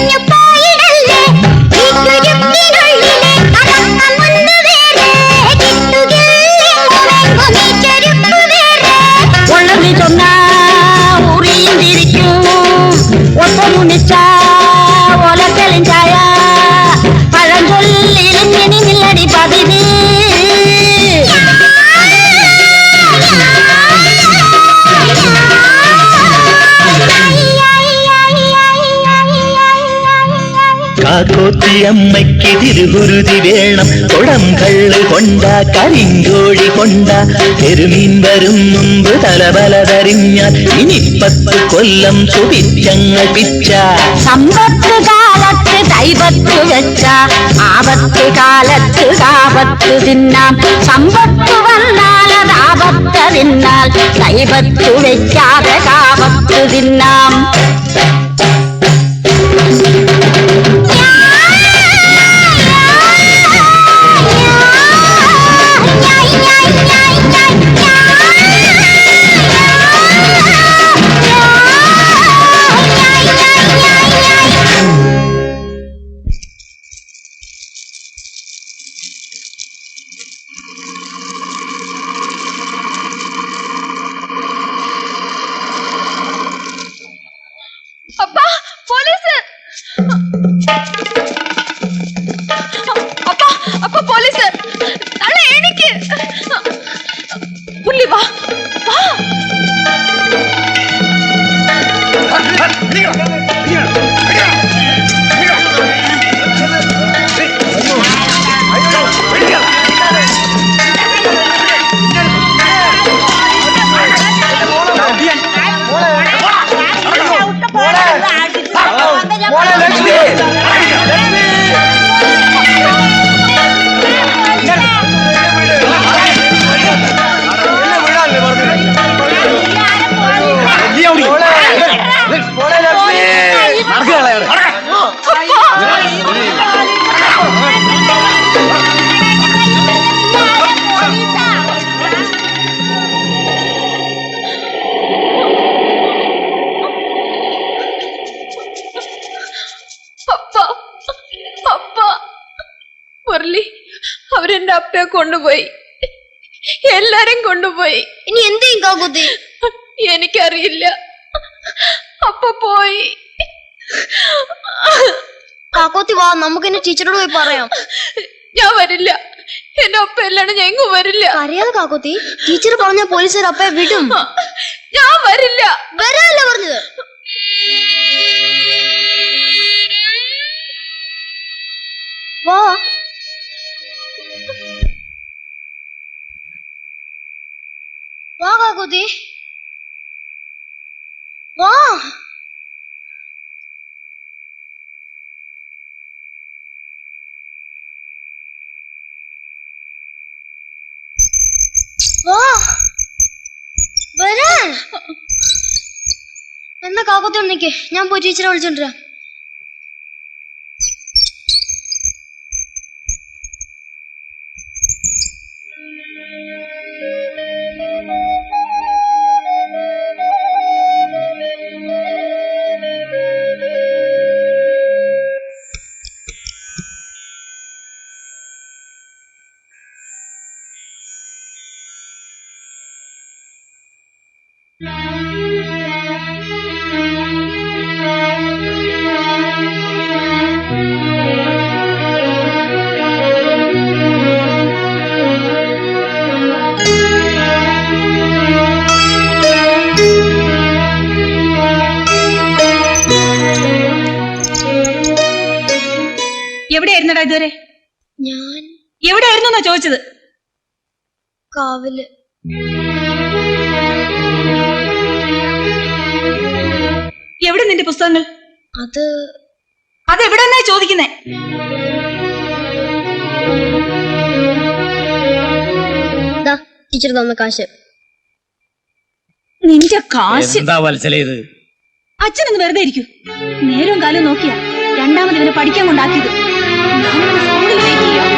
കളഞ്ഞു പോയിടല്ലേ ഈ കുരുക്കിനുള്ളിലെ അടക്കമൊന്നു വേറെ കിട്ടുകയെങ്ങുമെങ്ങും ഈ ചെരുപ്പ് വേറെ ഉള്ളത് ചൊന്നാ ഉറിയിന്തിരിക്കും ഒപ്പം മുന്നിച്ച ഒലക്കലും ചായ പഴഞ്ചൊല്ലിലിങ്ങനെ നില്ലടി പതിവ് കാക്കോത്തി അമ്മയ്ക്ക് തിരുകുരുതി വേണം കുടം കള്ള് കൊണ്ട കരിങ്കോഴി കൊണ്ട തെരുമീൻ വരും മുമ്പ് തലബലതറിഞ്ഞാൽ ഇനി 10 കൊല്ലം സുഭിച്ചങ്ങൾ പിച്ച സമ്പത്ത് കാലത്ത് കൈവത്ത് വെച്ച ആപത്ത് കാലത്ത് കാപത്ത് തിന്നാം സമ്പത്ത് വന്നാൽ ആപത്ത് തിന്നാൽ കൈവത്ത് വെക്കാതെ കാപത്ത് തിന്നാം അപ്പാ പോലീസ് അപ്പാ അപ്പാ പോലീസ് തള്ളേ എനിക്ക് മുരളി വാ വാ മുരളി അവരെന്റെ അപ്പയെ കൊണ്ടുപോയി എല്ലാരും കൊണ്ടുപോയി ഇനി എന്ത് ചെയ്യും കാക്കുത്തി? എനിക്കറിയില്ല അപ്പ പോയി കാക്കോത്തി വാ, നമുക്ക് എന്നെ ടീച്ചറോട് പോയി പറയാം. ഞാൻ വരില്ല, എന്റെ അപ്പ അല്ലാണ്ട് ഞാൻ എങ്ങും വരില്ല. അറിയാതെ കാക്കോത്തി, ടീച്ചർ പറഞ്ഞ പോലീസുകാർ അപ്പയെ വിടും. ഞാൻ വരില്ല. വരാനല്ല പറഞ്ഞത്. വാ വാ കാക്കോത്തി വാ. വാ വരാൻ. എന്നാ കാക്കോത്തി ഒന്നിക്ക്, ഞാൻ പോയി ടീച്ചറെ വിളിച്ചോണ്ടിരാം. എവിടെയായിരുന്നടാ ഇതുവരെ? ഞാൻ എവിടെയായിരുന്നു ചോദിച്ചത്? കാവില്. എവിടെ നിന്റെ പുസ്തകങ്ങൾ? അതെവിടെന്നാ ചോദിക്കുന്നേ? ടീച്ചർ തന്ന കാശ്. നിന്റെ കാശ് എന്താ വത്സലേത്? അച്ഛനൊന്ന് വെറുതെ ഇരിക്കൂ. നേരവും കാലം നോക്കിയാ രണ്ടാമത് ഇവനെ പഠിക്കാൻ കൊണ്ടാക്കിയത്. ഞാനിവനെ സ്കൂളിൽ വെയിറ്റ് ചെയ്യാം.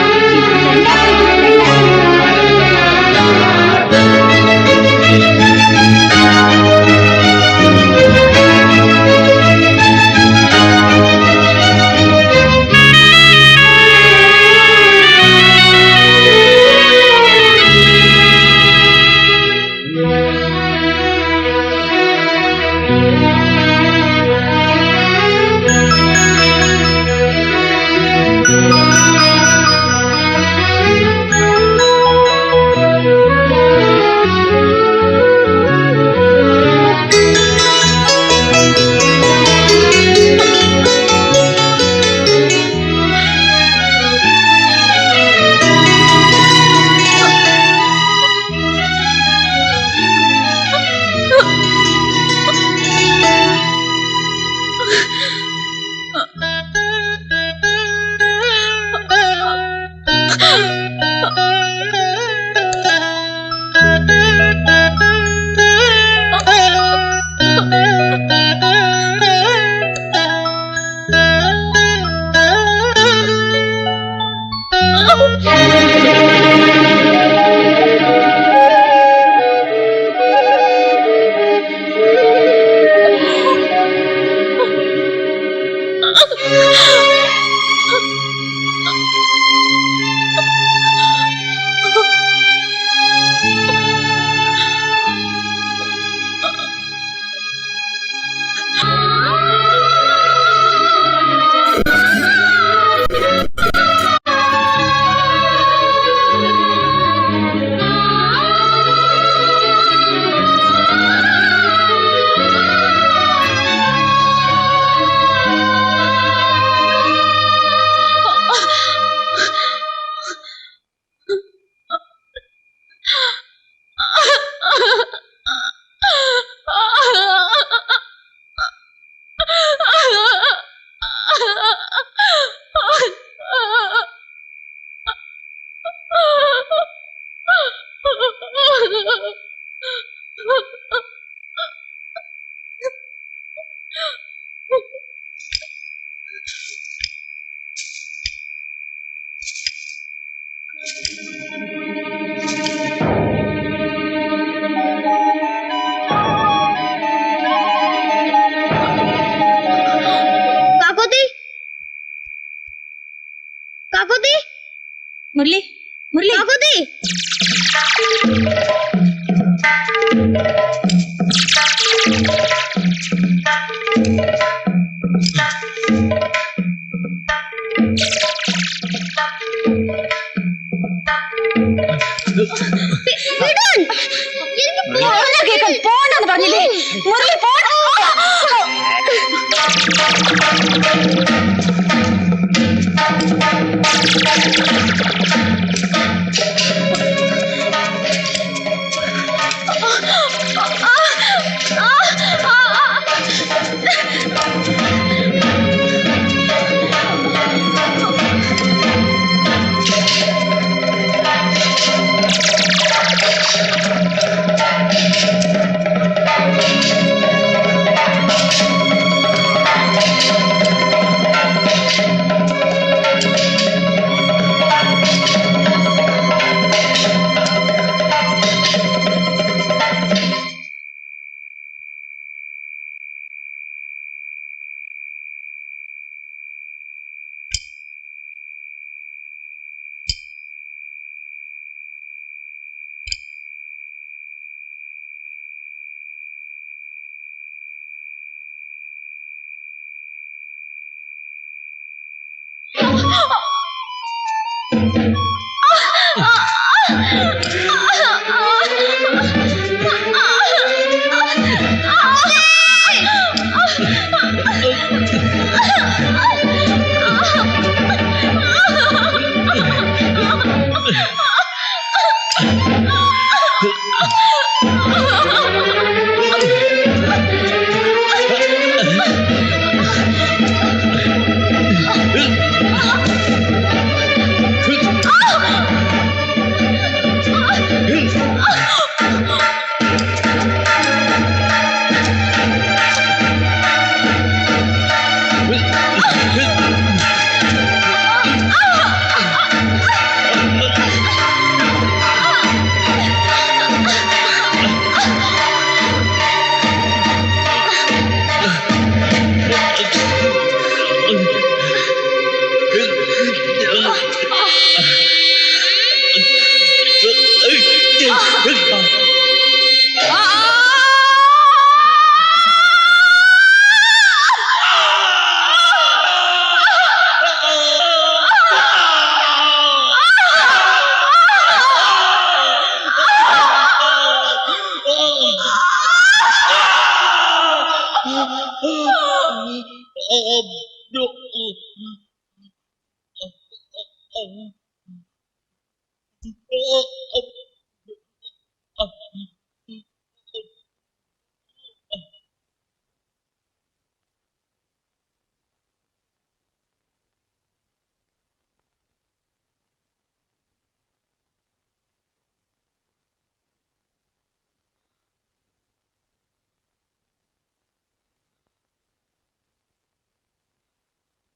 മുരളി മുരളി പോണ്ടെന്ന് പറഞ്ഞില്ലേ മുരളി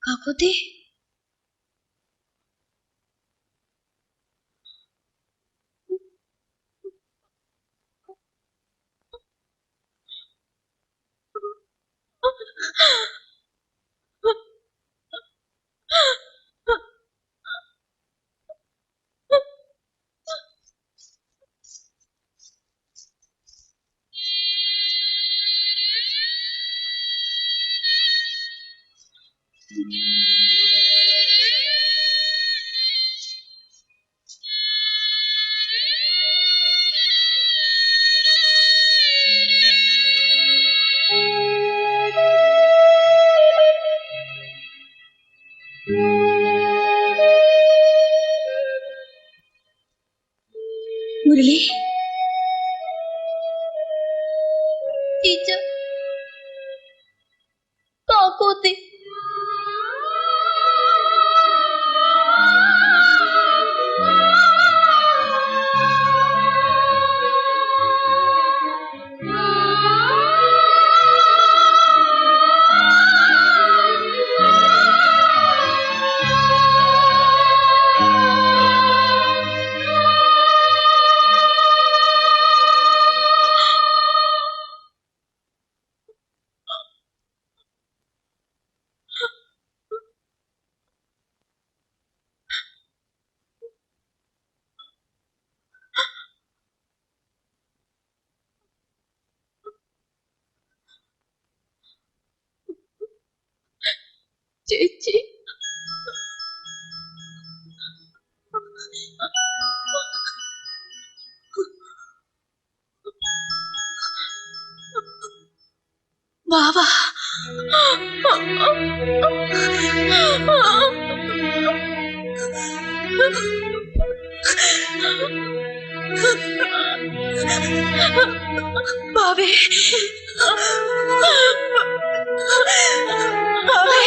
കാക്കോത്തി മുരളി ടീച്ചർ കാക്കോത്തി ചേച്ചി വാവാ ബാവേ ബാവേ